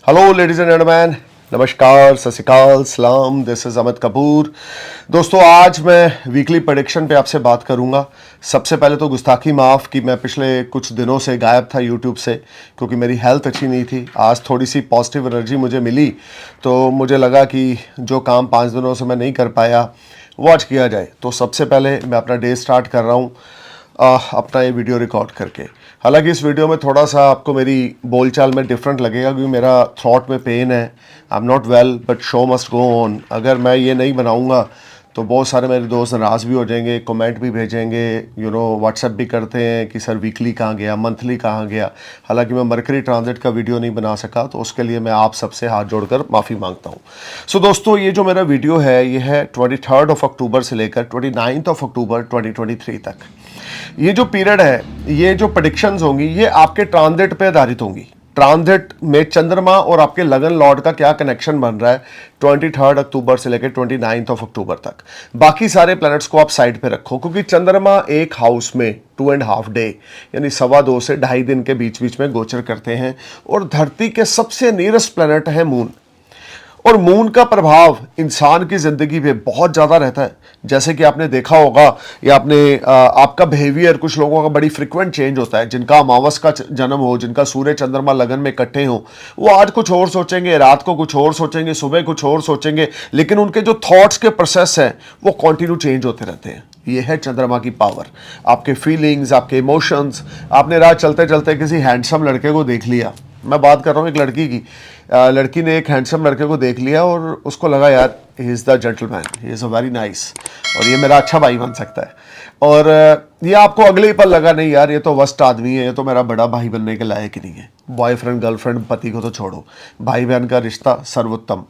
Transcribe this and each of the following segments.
Hello ladies and gentleman, नमस्कार, सत श्री अकाल, सलाम। This is Amit Kapoor. दोस्तों, आज मैं वीकली प्रेडिक्शन पे आपसे बात करूंगा। सबसे पहले तो गुस्ताखी माफ़ कि मैं पिछले कुछ दिनों से गायब था यूट्यूब से, क्योंकि मेरी हेल्थ अच्छी नहीं थी। आज थोड़ी सी पॉजिटिव एनर्जी मुझे मिली, तो मुझे लगा कि जो काम 5 दिनों से मैं नहीं कर पाया वो आज किया जाए। तो सबसे पहले मैं अपना डे स्टार्ट कर रहा हूँ अपना ये वीडियो रिकॉर्ड करके। हालांकि इस वीडियो में थोड़ा सा आपको मेरी बोलचाल में डिफरेंट लगेगा, क्योंकि मेरा थ्रॉट में पेन है। I am not well but show must go on. अगर मैं ये नहीं बनाऊंगा तो बहुत सारे मेरे दोस्त नाराज़ भी हो जाएंगे, कमेंट भी भेजेंगे, व्हाट्सएप भी करते हैं कि सर वीकली कहाँ गया, मंथली कहाँ गया। हालांकि मैं मरकरी ट्रांजिट का वीडियो नहीं बना सका, तो उसके लिए मैं आप सबसे हाथ जोड़कर माफ़ी मांगता हूँ। सो दोस्तों, ये जो मेरा वीडियो है ये है 23 अक्टूबर से लेकर 29 अक्टूबर 2023 तक। ये जो पीरियड है, ये जो प्रेडिक्शंस होंगी, ये आपके ट्रांजिट पे आधारित होंगी। ट्रांजिट में चंद्रमा और आपके लगन लॉर्ड का क्या कनेक्शन बन रहा है 23 अक्टूबर से लेकर 29 अक्टूबर तक। बाकी सारे प्लैनेट्स को आप साइड पे रखो, क्योंकि चंद्रमा एक हाउस में 2.5 डे यानी 2.25 से 2.5 दिन के बीच बीच में गोचर करते हैं। और धरती के सबसे नियरेस्ट प्लैनेट है मून, और मून का प्रभाव इंसान की ज़िंदगी पे बहुत ज़्यादा रहता है। जैसे कि आपने देखा होगा, या आपका बिहेवियर कुछ लोगों का बड़ी फ्रिक्वेंट चेंज होता है। जिनका अमावस का जन्म हो, जिनका सूर्य चंद्रमा लगन में इकट्ठे हो, वो आज कुछ और सोचेंगे, रात को कुछ और सोचेंगे, सुबह कुछ और सोचेंगे, लेकिन उनके जो थॉट्स के प्रोसेस हैं वो कंटिन्यू चेंज होते रहते हैं। ये है चंद्रमा की पावर। आपके फीलिंग्स, आपके इमोशंस। आपने रात चलते चलते किसी हैंडसम लड़के को देख लिया, मैं बात कर रहा हूँ एक लड़की की। लड़की ने एक हैंडसम लड़के को देख लिया और उसको लगा यार he is the gentleman, he is a very nice, और ये मेरा अच्छा भाई बन सकता है। और ये आपको अगले ही पल लगा नहीं यार ये तो वर्स्ट आदमी है, ये तो मेरा बड़ा भाई बनने के लायक ही नहीं है। बॉयफ्रेंड गर्लफ्रेंड पति को तो छोड़ो, भाई बहन का रिश्ता सर्वोत्तम।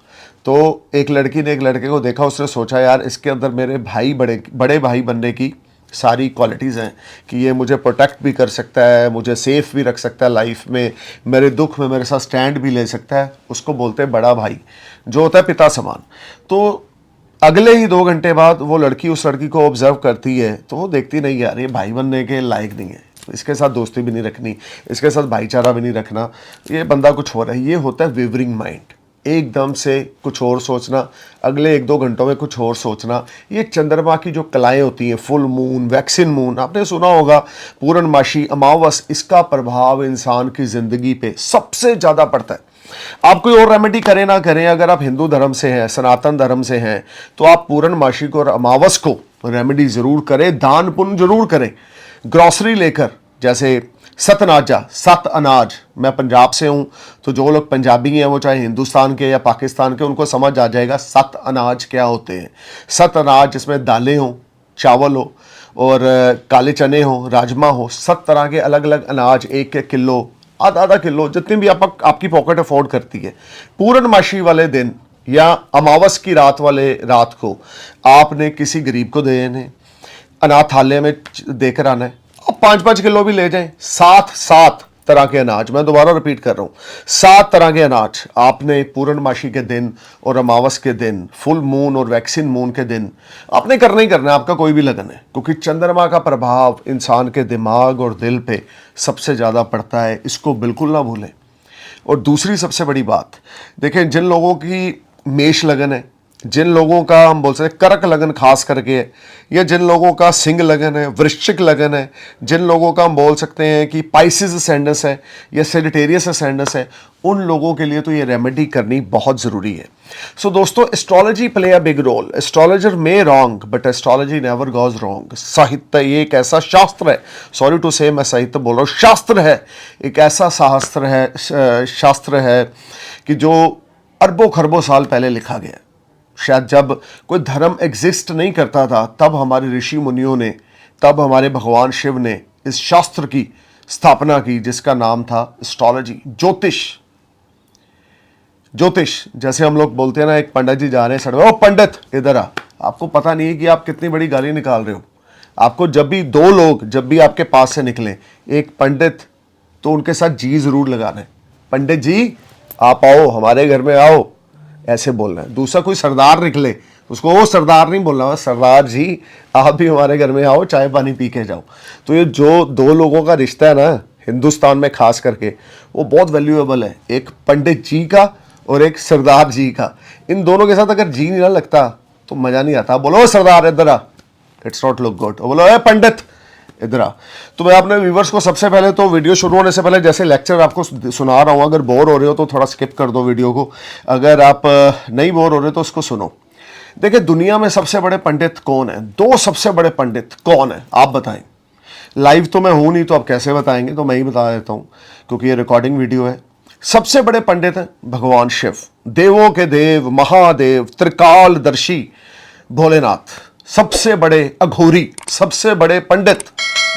तो एक लड़की ने एक लड़के को देखा, उसने सोचा यार इसके अंदर मेरे भाई बड़े भाई बनने की सारी क्वालिटीज़ हैं कि ये मुझे प्रोटेक्ट भी कर सकता है, मुझे सेफ भी रख सकता है लाइफ में, मेरे दुख में मेरे साथ स्टैंड भी ले सकता है। उसको बोलते हैं बड़ा भाई, जो होता है पिता समान। तो अगले ही 2 घंटे बाद वो लड़की उस लड़की को ऑब्जर्व करती है, तो वो देखती नहीं यार ये भाई बनने के लायक नहीं है, इसके साथ दोस्ती भी नहीं रखनी, इसके साथ भाईचारा भी नहीं रखना, ये बंदा कुछ हो रहा है। ये होता है वेवरिंग माइंड, एकदम से कुछ और सोचना, अगले 1-2 घंटों में कुछ और सोचना। ये चंद्रमा की जो कलाएं होती हैं, फुल मून, वैक्सिन मून, आपने सुना होगा, पूर्णमासी, अमावस, इसका प्रभाव इंसान की ज़िंदगी पे सबसे ज़्यादा पड़ता है। आप कोई और रेमेडी करें ना करें, अगर आप हिंदू धर्म से हैं, सनातन धर्म से हैं, तो आप पूर्णमासी को और अमावस को रेमेडी ज़रूर करें, दान पुण्य जरूर करें। ग्रॉसरी लेकर, जैसे सतनाजा, सत अनाज, मैं पंजाब से हूँ, तो जो लोग पंजाबी हैं वो चाहे हिंदुस्तान के या पाकिस्तान के, उनको समझ आ जाएगा सत अनाज क्या होते हैं। सत अनाज जिसमें दालें हों, चावल हो, और काले चने हो, राजमा हो, 7 तरह के अलग अलग अनाज, 1-1 किलो, आधा किलो, जितनी भी आपकी पॉकेट अफोर्ड करती है। पूर्णमासी वाले दिन या अमावस की रात वाले रात को आपने किसी गरीब को देने, अनाथालय में देकर आना है। अब 5-5 किलो भी ले जाएं। 7 तरह के अनाज, मैं दोबारा रिपीट कर रहा हूं, 7 तरह के अनाज आपने पूर्णमासी के दिन और अमावस के दिन, फुल मून और वैक्सिन मून के दिन आपने करना ही करना है, आपका कोई भी लगन है। क्योंकि चंद्रमा का प्रभाव इंसान के दिमाग और दिल पे सबसे ज़्यादा पड़ता है, इसको बिल्कुल ना भूलें। और दूसरी सबसे बड़ी बात, देखें, जिन लोगों की मेष लगन है, जिन लोगों का हम बोल सकते हैं कर्क लगन खास करके है, या जिन लोगों का सिंह लगन है, वृश्चिक लगन है, जिन लोगों का हम बोल सकते हैं कि पाइसिस असेंडेंस है या सेजिटेरियस असेंडेंस है, उन लोगों के लिए तो ये रेमेडी करनी बहुत ज़रूरी है। सो दोस्तों, astrology play a big role. Astrologer may wrong but astrology never goes wrong. साहित्य ये एक ऐसा शास्त्र है, सॉरी टू से मैं साहित्य बोल रहा हूँ, शास्त्र है, एक ऐसा शास्त्र है कि जो अरबों खरबों साल पहले लिखा गया। शायद जब कोई धर्म एग्जिस्ट नहीं करता था, तब हमारे ऋषि मुनियों ने, तब हमारे भगवान शिव ने इस शास्त्र की स्थापना की, जिसका नाम था एस्ट्रोलॉजी, ज्योतिष। जैसे हम लोग बोलते हैं ना, एक पंडित जी जा रहे हैं सड़क में, ओ पंडित इधर आ, आपको पता नहीं है कि आप कितनी बड़ी गाली निकाल रहे हो। आपको जब भी 2 लोग जब भी आपके पास से निकले, एक पंडित, तो उनके साथ जी जरूर लगाना है, पंडित जी आप आओ, हमारे घर में आओ, ऐसे बोलना है। दूसरा कोई सरदार निकले, उसको वो सरदार नहीं बोलना, सरदार जी आप भी हमारे घर में आओ, चाय पानी पी के जाओ। तो ये जो 2 लोगों का रिश्ता है ना, हिंदुस्तान में खास करके, वो बहुत वैल्यूएबल है। एक पंडित जी का और एक सरदार जी का, इन दोनों के साथ अगर जी नहीं ना लगता तो मज़ा नहीं आता। बोलो सरदार इधर आ, इट्स नॉट लुक गुड। बोलो ए पंडित इधर आ। तो मैं अपने व्यूवर्स को सबसे पहले तो वीडियो शुरू होने से पहले जैसे लेक्चर आपको सुना रहा हूँ, अगर बोर हो रहे हो तो थोड़ा स्किप कर दो वीडियो को, अगर आप नहीं बोर हो रहे तो उसको सुनो। देखिए दुनिया में सबसे बड़े पंडित कौन है? दो सबसे बड़े पंडित कौन है आप बताएं। लाइव तो मैं हूं नहीं तो आप कैसे बताएंगे, तो मैं ही बता देता हूं क्योंकि ये रिकॉर्डिंग वीडियो है। सबसे बड़े पंडित हैं भगवान शिव, देवों के देव, महादेव, त्रिकालदर्शी भोलेनाथ। सबसे बड़े अघोरी, सबसे बड़े पंडित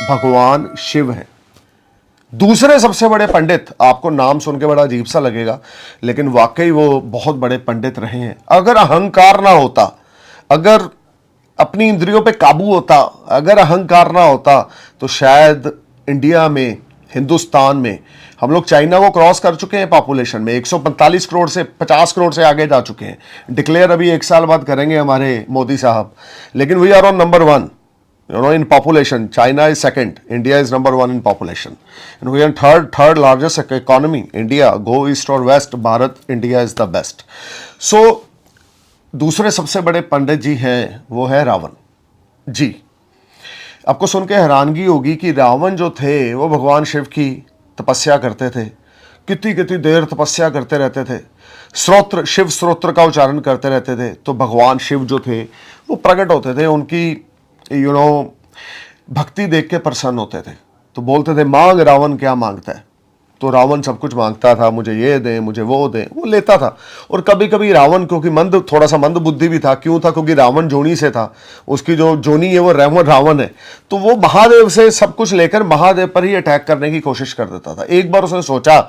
भगवान शिव हैं। दूसरे सबसे बड़े पंडित, आपको नाम सुन के बड़ा अजीब सा लगेगा लेकिन वाकई वो बहुत बड़े पंडित रहे हैं। अगर अहंकार ना होता, अगर अपनी इंद्रियों पे काबू होता, अगर अहंकार ना होता तो शायद इंडिया में, हिंदुस्तान में, हम लोग चाइना को क्रॉस कर चुके हैं पॉपुलेशन में, 145 करोड़ से 50 करोड़ से आगे जा चुके हैं। डिक्लेयर अभी 1 साल बाद करेंगे हमारे मोदी साहब, लेकिन we are on number 1 in population. China is second, India is number 1 in population, and we are third largest economy. India, go east or west, Bharat, India is the best. So दूसरे सबसे बड़े पंडित जी हैं वो है रावण जी। आपको सुन के हैरानगी होगी कि रावण जो थे वो भगवान शिव की तपस्या करते थे, कितनी कितनी देर तपस्या करते रहते थे, स्तोत्र, शिव स्तोत्र का उच्चारण करते रहते थे। तो भगवान शिव जो थे वो प्रकट होते थे, उनकी भक्ति देख के प्रसन्न होते थे। तो बोलते थे मांग रावण क्या मांगता है। तो रावण सब कुछ मांगता था, मुझे ये दें, मुझे वो दें, वो लेता था। और कभी कभी रावण क्योंकि थोड़ा सा मंद बुद्धि भी था, क्यों था? क्योंकि रावण जोनी से था, उसकी जो जोनी है वो रावण है, तो वो महादेव से सब कुछ लेकर महादेव पर ही अटैक करने की कोशिश कर देता था। एक बार उसने सोचा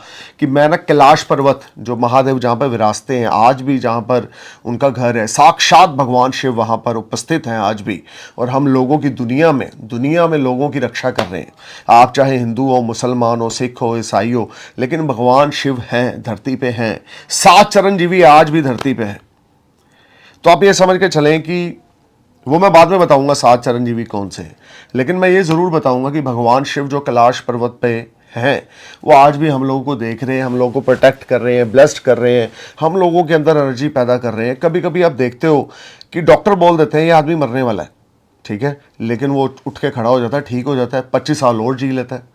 कि मैं ना कैलाश पर्वत, जो महादेव जहाँ पर विराजते हैं आज भी, जहाँ पर उनका घर है, साक्षात भगवान शिव वहाँ पर उपस्थित हैं आज भी, और हम लोगों की दुनिया में लोगों की रक्षा कर रहे हैं। आप चाहे हिंदू हो, मुसलमान हो, सिख हो, ईसाई हो, लेकिन भगवान शिव हैं, धरती पे हैं। 7 चिरंजीवी आज भी धरती पे हैं। तो आप ये समझ के चलें कि वो मैं बाद में बताऊंगा 7 चिरंजीवी कौन से हैं, लेकिन मैं ये जरूर बताऊंगा कि भगवान शिव जो कैलाश पर्वत पे हैं वो आज भी हम लोगों को देख रहे हैं, हम लोगों को प्रोटेक्ट कर रहे हैं, ब्लेस्ड कर रहे हैं, हम लोगों के अंदर एनर्जी पैदा कर रहे हैं। कभी कभी आप देखते हो कि डॉक्टर बोल देते हैं ये आदमी मरने वाला है, ठीक है, लेकिन वो उठ के खड़ा हो जाता है, ठीक हो जाता है, 25 साल और जी लेता है।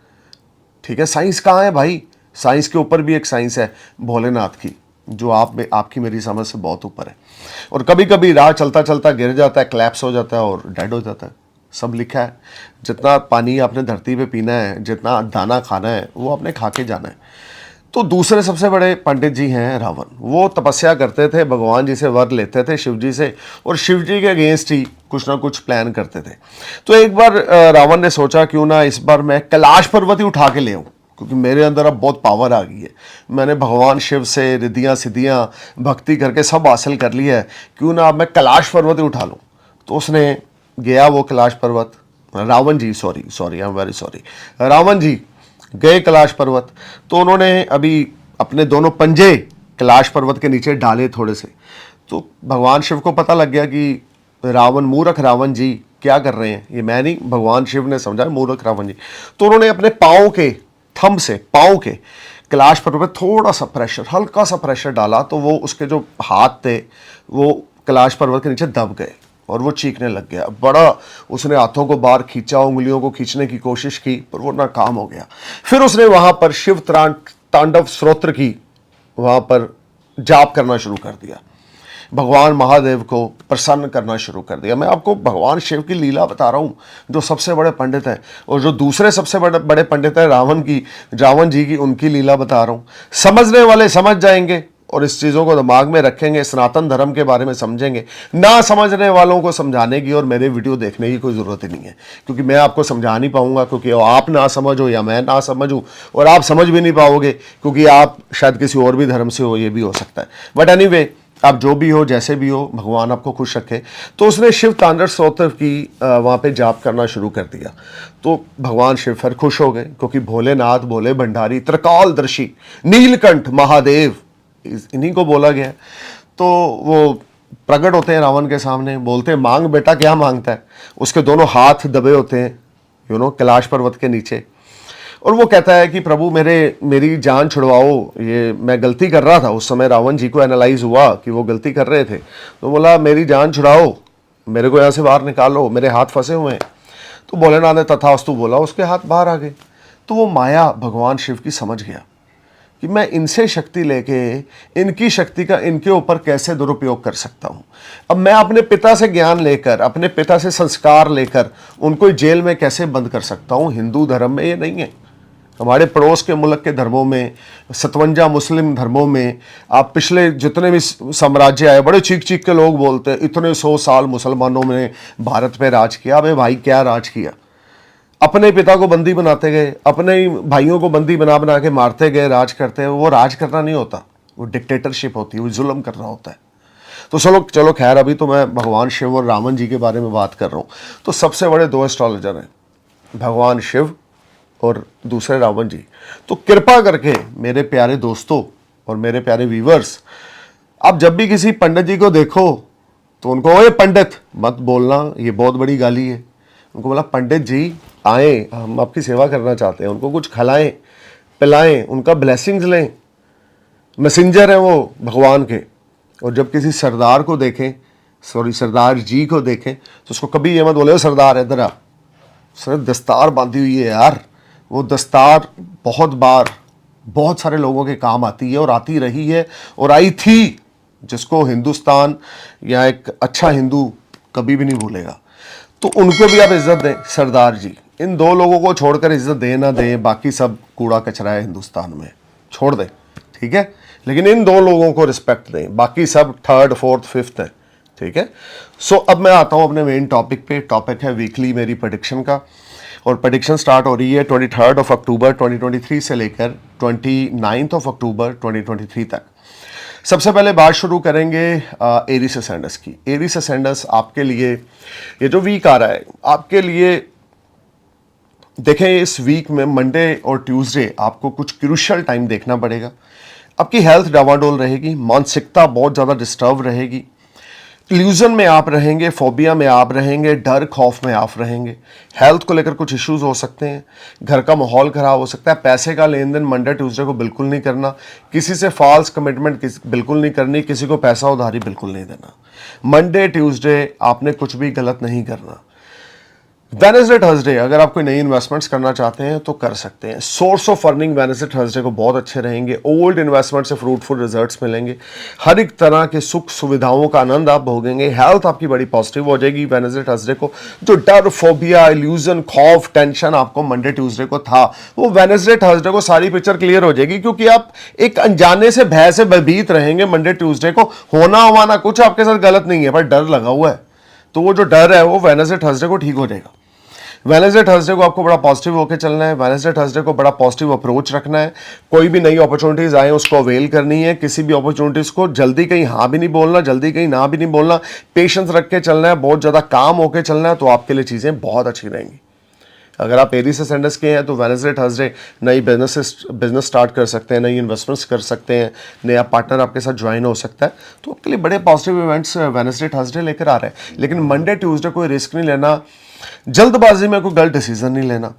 ठीक है, साइंस कहाँ है भाई? साइंस के ऊपर भी एक साइंस है भोलेनाथ की, जो आपकी मेरी समझ से बहुत ऊपर है। और कभी कभी राह चलता चलता गिर जाता है, क्लैप्स हो जाता है और डेड हो जाता है। सब लिखा है। जितना पानी आपने धरती पे पीना है, जितना दाना खाना है, वो आपने खा के जाना है। तो दूसरे सबसे बड़े पंडित जी हैं रावण। वो तपस्या करते थे, भगवान जी से वर लेते थे, शिव जी से, और शिव जी के अगेंस्ट ही कुछ ना कुछ प्लान करते थे। तो एक बार रावण ने सोचा क्यों ना इस बार मैं कैलाश पर्वत ही उठा के ले आऊँ, क्योंकि मेरे अंदर अब बहुत पावर आ गई है, मैंने भगवान शिव से रिद्धियाँ सिद्धियाँ भक्ति करके सब हासिल कर लिया है, क्यों ना अब मैं कैलाश पर्वत ही उठा लूँ। तो उसने गया वो कैलाश पर्वत, Ravan ji, sorry I am very sorry, Ravan ji गए कैलाश पर्वत। तो उन्होंने अभी अपने दोनों पंजे कैलाश पर्वत के नीचे डाले थोड़े से। तो भगवान शिव को पता लग गया कि रावण, मूर्ख रावण जी क्या कर रहे हैं, ये मैं नहीं, भगवान शिव ने समझा मूर्ख रावण जी। तो उन्होंने अपने पाँव के थंब से, पाँव के कैलाश पर्वत पर थोड़ा सा प्रेशर, हल्का सा प्रेशर डाला, तो वो उसके जो हाथ थे वो कैलाश पर्वत के नीचे दब गए और वो चीखने लग गया। बड़ा उसने हाथों को बाहर खींचा, उंगलियों को खींचने की कोशिश की, पर वो नाकाम हो गया। फिर उसने वहां पर शिव तांडव स्तोत्र की वहां पर जाप करना शुरू कर दिया, भगवान महादेव को प्रसन्न करना शुरू कर दिया। मैं आपको भगवान शिव की लीला बता रहा हूं, जो सबसे बड़े पंडित हैं, और जो दूसरे सबसे बड़े पंडित हैं रावण जी की, उनकी लीला बता रहा हूं। समझने वाले समझ जाएंगे और इस चीज़ों को दिमाग में रखेंगे, सनातन धर्म के बारे में समझेंगे। ना समझने वालों को समझाने की और मेरे वीडियो देखने की कोई ज़रूरत ही नहीं है, क्योंकि मैं आपको समझा नहीं पाऊंगा, क्योंकि आप ना समझो या मैं ना समझूं, और आप समझ भी नहीं पाओगे क्योंकि आप शायद किसी और भी धर्म से हो, ये भी हो सकता है। बट एनीवे, आप जो भी हो, जैसे भी हो, भगवान आपको खुश रखे। तो उसने शिव तांडव स्तोत्र की वहाँ पे जाप करना शुरू कर दिया। तो भगवान शिव फिर खुश हो गए, क्योंकि भोलेनाथ, भोले भंडारी, त्रिकालदर्शी, नीलकंठ महादेव, इन्हीं को बोला गया। तो वो प्रकट होते हैं रावण के सामने, बोलते हैं मांग बेटा, क्या मांगता है। उसके दोनों हाथ दबे होते हैं कैलाश पर्वत के नीचे। और वो कहता है कि प्रभु मेरी जान छुड़वाओ, ये मैं गलती कर रहा था। उस समय रावण जी को एनालाइज हुआ कि वो गलती कर रहे थे, तो बोला मेरी जान छुड़ाओ, मेरे को यहाँ से बाहर निकालो, मेरे हाथ फंसे हुए हैं। तो भोलेनाथ ने तथास्तु बोला, उसके हाथ बाहर आ गए। तो वो माया भगवान शिव की समझ गया कि मैं इनसे शक्ति लेके इनकी शक्ति का इनके ऊपर कैसे दुरुपयोग कर सकता हूँ। अब मैं अपने पिता से ज्ञान लेकर, अपने पिता से संस्कार लेकर उनको जेल में कैसे बंद कर सकता हूँ। हिंदू धर्म में ये नहीं है। हमारे पड़ोस के मुल्क के धर्मों में, 57 मुस्लिम धर्मों में, आप पिछले जितने भी साम्राज्य आए, बड़े चीख चीख के लोग बोलते हैं इतने 100 साल मुसलमानों ने भारत पे राज किया। अबे भाई क्या राज किया? अपने पिता को बंदी बनाते गए, अपने ही भाइयों को बंदी बना बना के मारते गए, राज करते हैं। वो राज करना नहीं होता, वो डिक्टेटरशिप होती है, वो जुल्म करना होता है। तो चलो खैर, अभी तो मैं भगवान शिव और रावण जी के बारे में बात कर रहा हूँ। तो सबसे बड़े 2 एस्ट्रोलॉजर हैं, भगवान शिव और दूसरे रावण जी। तो कृपा करके मेरे प्यारे दोस्तों और मेरे प्यारे व्यूवर्स, आप जब भी किसी पंडित जी को देखो तो उनको ओए पंडित मत बोलना, ये बहुत बड़ी गाली है। उनको बोला पंडित जी आए, हम आपकी सेवा करना चाहते हैं। उनको कुछ खिलाएं पिलाएं, उनका ब्लेसिंग्स लें। मैसेंजर हैं वो भगवान के। और जब किसी सरदार को देखें, सरदार जी को देखें, तो उसको कभी ये मत बोले सरदार इधर आ। सर दस्तार बांधी हुई है यार, वो दस्तार बहुत बार बहुत सारे लोगों के काम आती है और आती रही है और आई थी, जिसको हिंदुस्तान या एक अच्छा हिंदू कभी भी नहीं भूलेगा। तो उनको भी आप इज्जत दें, सरदार जी। इन 2 लोगों को छोड़कर इज्जत दें ना दें, बाकी सब कूड़ा कचरा है हिंदुस्तान में, छोड़ दें, ठीक है। लेकिन इन 2 लोगों को रिस्पेक्ट दें, बाकी सब 3rd 4th 5th है, ठीक है। सो अब मैं आता हूं अपने मेन टॉपिक पे। टॉपिक है वीकली मेरी प्रेडिक्शन का, और प्रेडिक्शन स्टार्ट हो रही है 23 अक्टूबर 2023 से लेकर 29 अक्टूबर 2023 तक। सबसे पहले बात शुरू करेंगे एरिस असेंडेंस की। एरिस असेंडेंस आपके लिए ये जो वीक आ रहा है, आपके लिए देखें, इस वीक में मंडे और ट्यूसडे आपको कुछ क्रूशियल टाइम देखना पड़ेगा। आपकी हेल्थ डावाडोल रहेगी, मानसिकता बहुत ज़्यादा डिस्टर्ब रहेगी, इल्यूजन में आप रहेंगे, फोबिया में आप रहेंगे, डर खौफ में आप रहेंगे। हेल्थ को लेकर कुछ इश्यूज हो सकते हैं, घर का माहौल खराब हो सकता है। पैसे का लेन देन मंडे ट्यूसडे को बिल्कुल नहीं करना, किसी से फॉल्स कमिटमेंट बिल्कुल नहीं करनी, किसी को पैसा उधारी बिल्कुल नहीं देना। मंडे ट्यूसडे आपने कुछ भी गलत नहीं करना। वेडनेसडे थर्सडे अगर आप कोई नई इन्वेस्टमेंट्स करना चाहते हैं तो कर सकते हैं। Source of earning Wednesday Thursday को बहुत अच्छे रहेंगे। ओल्ड इन्वेस्टमेंट से फ्रूटफुल रिजल्ट्स मिलेंगे। हर एक तरह के सुख सुविधाओं का आनंद आप भोगेंगे। हेल्थ आपकी बड़ी पॉजिटिव हो जाएगी वेडनेसडे थर्सडे को। जो डर, फोबिया, इल्यूजन, खौफ, टेंशन आपको मंडे ट्यूसडे को था, वो वेडनेसडे थर्सडे को सारी पिक्चर क्लियर हो जाएगी, क्योंकि आप एक अनजाने से भय से भयभीत रहेंगे। मंडे ट्यूसडे को होना हवाना कुछ आपके साथ गलत नहीं है, पर डर लगा हुआ है, तो वो जो डर है वो वेडनेसडे थर्सडे को ठीक हो जाएगा। वेडनेसडे थर्सडे को आपको बड़ा पॉजिटिव होकर चलना है। वेडनेसडे थर्सडे को बड़ा पॉजिटिव अप्रोच रखना है। कोई भी नई अपॉर्चुनिटीज आए उसको अवेल करनी है। किसी भी अपॉर्चुनिटीज को जल्दी कहीं हाँ भी नहीं बोलना, जल्दी कहीं ना भी नहीं बोलना। पेशेंस रख के चलना है, बहुत ज़्यादा काम होकर चलना है, तो आपके लिए चीज़ें बहुत अच्छी रहेंगी। अगर आप एरिस असेंडेंस के हैं तो वेडनेसडे थर्सडे नई बिजनेस स्टार्ट कर सकते हैं, नई इन्वेस्टमेंट्स कर सकते हैं, नया पार्टनर आपके साथ ज्वाइन हो सकता है, तो आपके लिए बड़े पॉजिटिव इवेंट्स वेडनेसडे थर्सडे लेकर आ रहे हैं। लेकिन मंडे ट्यूसडे कोई रिस्क नहीं लेना, जल्दबाजी में कोई गलत डिसीजन नहीं लेना।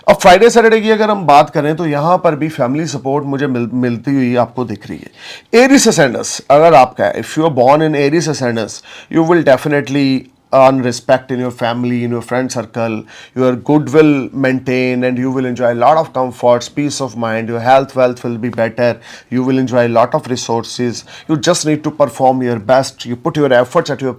अब फ्राइडे सैटरडे की अगर हम बात करें तो यहां पर भी फैमिली सपोर्ट मुझे मिलती हुई आपको दिख रही है। एरिस असेंडेंस अगर आपका है, if you are born in Aries ascendants, you will definitely earn respect in your family, in your friend circle, your good will maintain, and you will enjoy a lot of comforts, peace of mind, your health wealth will be better, you will enjoy a lot of resources. You just need to perform your best, you put your efforts at your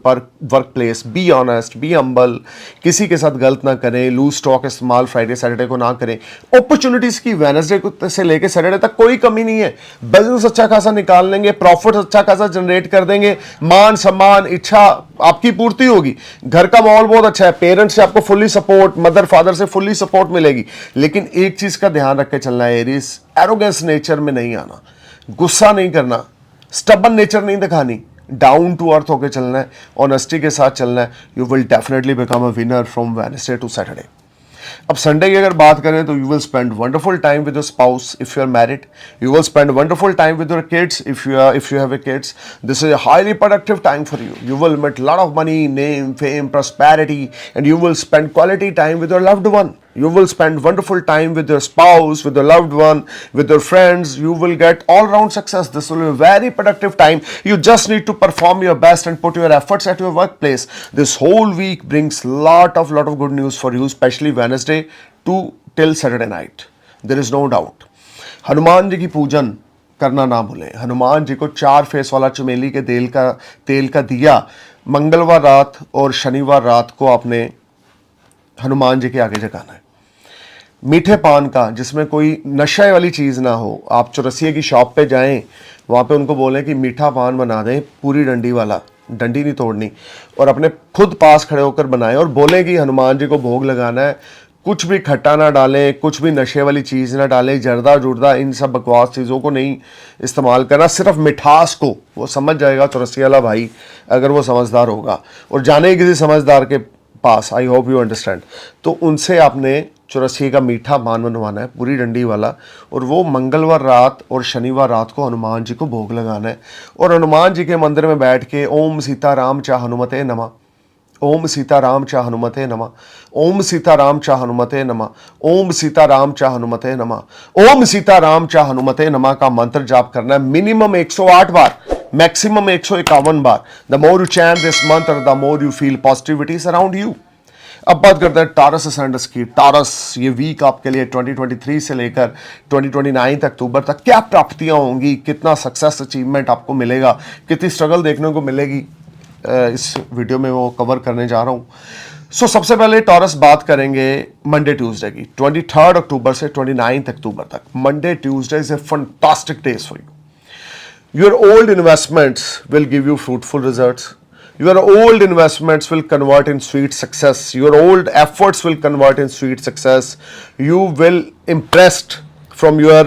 workplace, be honest, be humble, किसी के साथ गलत ना करें, loose stock इस्तेमाल Friday Saturday को ना करें। अपॉर्चुनिटीज की वेडनेसडे से लेकर सैटरडे तक कोई कमी नहीं है। बिजनेस अच्छा खासा निकाल लेंगे, प्रॉफिट अच्छा खासा जनरेट कर देंगे, मान सम्मान इच्छा आपकी पूर्ति होगी। घर का माहौल बहुत अच्छा है, पेरेंट्स से आपको फुल्ली सपोर्ट, मदर फादर से फुल्ली सपोर्ट मिलेगी। लेकिन एक चीज का ध्यान रख के चलना है एरीज, एरोगेंस नेचर में नहीं आना, गुस्सा नहीं करना, स्टबन नेचर नहीं दिखानी, डाउन टू अर्थ होकर चलना है, ऑनेस्टी के साथ चलना है। You will definitely become a winner from Wednesday to Saturday. अब संडे की अगर बात करें तो you will spend wonderful time with your spouse if you are married, you will spend wonderful time with your kids if you have a kids. This is a highly productive time for you. You will meet a lot of money, name, fame, prosperity, and you will spend quality time with your loved one. You will spend wonderful time with your spouse, with your loved one, with your friends. You will get all round success. This will be a very productive time. You just need to perform your best and put your efforts at your workplace. This whole week brings lot of good news for you, especially Wednesday to till Saturday night. There is no doubt. Hanuman ji की पूजन करना ना भूलें. हनुमान जी को 4 face वाला चमेली के तेल का दिया मंगलवार रात और शनिवार रात को आपने हनुमान जी के आगे जगाना है. मीठे पान का, जिसमें कोई नशे वाली चीज़ ना हो, आप चौरसिए की शॉप पे जाएं, वहाँ पे उनको बोलें कि मीठा पान बना दें, पूरी डंडी वाला, डंडी नहीं तोड़नी, और अपने खुद पास खड़े होकर बनाएं और बोलें कि हनुमान जी को भोग लगाना है. कुछ भी खट्टा ना डालें, कुछ भी नशे वाली चीज़ ना डालें, जर्दा जुर्दा इन सब बकवास चीज़ों को नहीं इस्तेमाल करना, सिर्फ मिठास को. वो समझ जाएगा चौरसिया वाला भाई, अगर वो समझदार होगा, और जाने किसी समझदार के पास, आई होप यू अंडरस्टैंड. तो उनसे आपने चौरसिए का मीठा पान बनवाना है, पूरी डंडी वाला, और वो मंगलवार रात और शनिवार रात को हनुमान जी को भोग लगाना है. और हनुमान जी के मंदिर में बैठ के ओम सीताराम चा हनुमते नमः, ओम सीताराम चा हनुमते नमः, ओम सीताराम चा हनुमते नमः, ओम सीताराम चा हनुमते नमः, ओम सीताराम चा हनुमते नमः का मंत्र जाप करना है मिनिमम 108 बार, मैक्सिमम 151 बार. The more you chant this mantra, the more you feel positivities around you. अब बात करते हैं टॉरस असेंडेंस की. टॉरस, ये वीक आपके लिए 2023 से लेकर 2029 अक्टूबर तक क्या प्राप्तियां होंगी, कितना सक्सेस अचीवमेंट आपको मिलेगा, कितनी स्ट्रगल देखने को मिलेगी, इस वीडियो में वो कवर करने जा रहा हूँ. सो सबसे पहले टॉरस बात करेंगे मंडे ट्यूसडे की. 23 अक्टूबर से 29 अक्टूबर तक Monday Tuesday is a fantastic days for you. Your old investments will give you fruitful results. Your old investments will convert in sweet success. Your old efforts will convert in sweet success. You will impressed from your,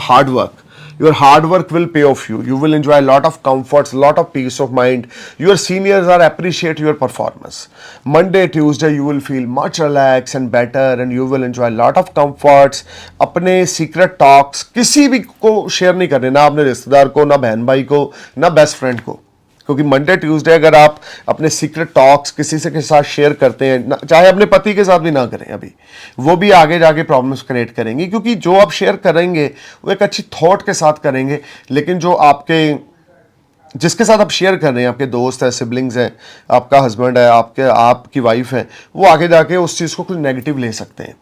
hard work. Your hard work will pay off you. You will enjoy a lot of comforts, lot of peace of mind. Your seniors are appreciate your performance. Monday, Tuesday, you will feel much relaxed and better, and you will enjoy a lot of comforts. अपने secret talks किसी भी को share नहीं करने, ना अपने रिश्तेदार को, ना बहन भाई को, ना बेस्ट फ्रेंड को. क्योंकि मंडे ट्यूसडे अगर आप अपने सीक्रेट टॉक्स किसी से के साथ शेयर करते हैं, चाहे अपने पति के साथ भी ना करें अभी, वो भी आगे जाके प्रॉब्लम्स क्रिएट करेंगी. क्योंकि जो आप शेयर करेंगे वो एक अच्छी थॉट के साथ करेंगे, लेकिन जो जिसके साथ आप शेयर कर रहे हैं, आपके दोस्त हैं, सिबलिंग्स हैं, आपका हस्बैंड है, आपकी वाइफ है, वो आगे जाके उस चीज़ को कुछ नेगेटिव ले सकते हैं.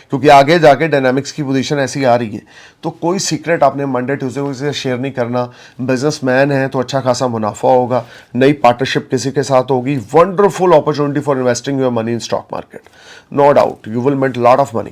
क्योंकि आगे जाके डायनामिक्स की पोजीशन ऐसी आ रही है. तो कोई सीक्रेट आपने मंडे ट्यूसडे को किसी से शेयर नहीं करना. बिजनेसमैन है तो अच्छा खासा मुनाफा होगा, नई पार्टनरशिप किसी के साथ होगी, wonderful opportunity for investing your money in stock market. No doubt, you will make lot of money.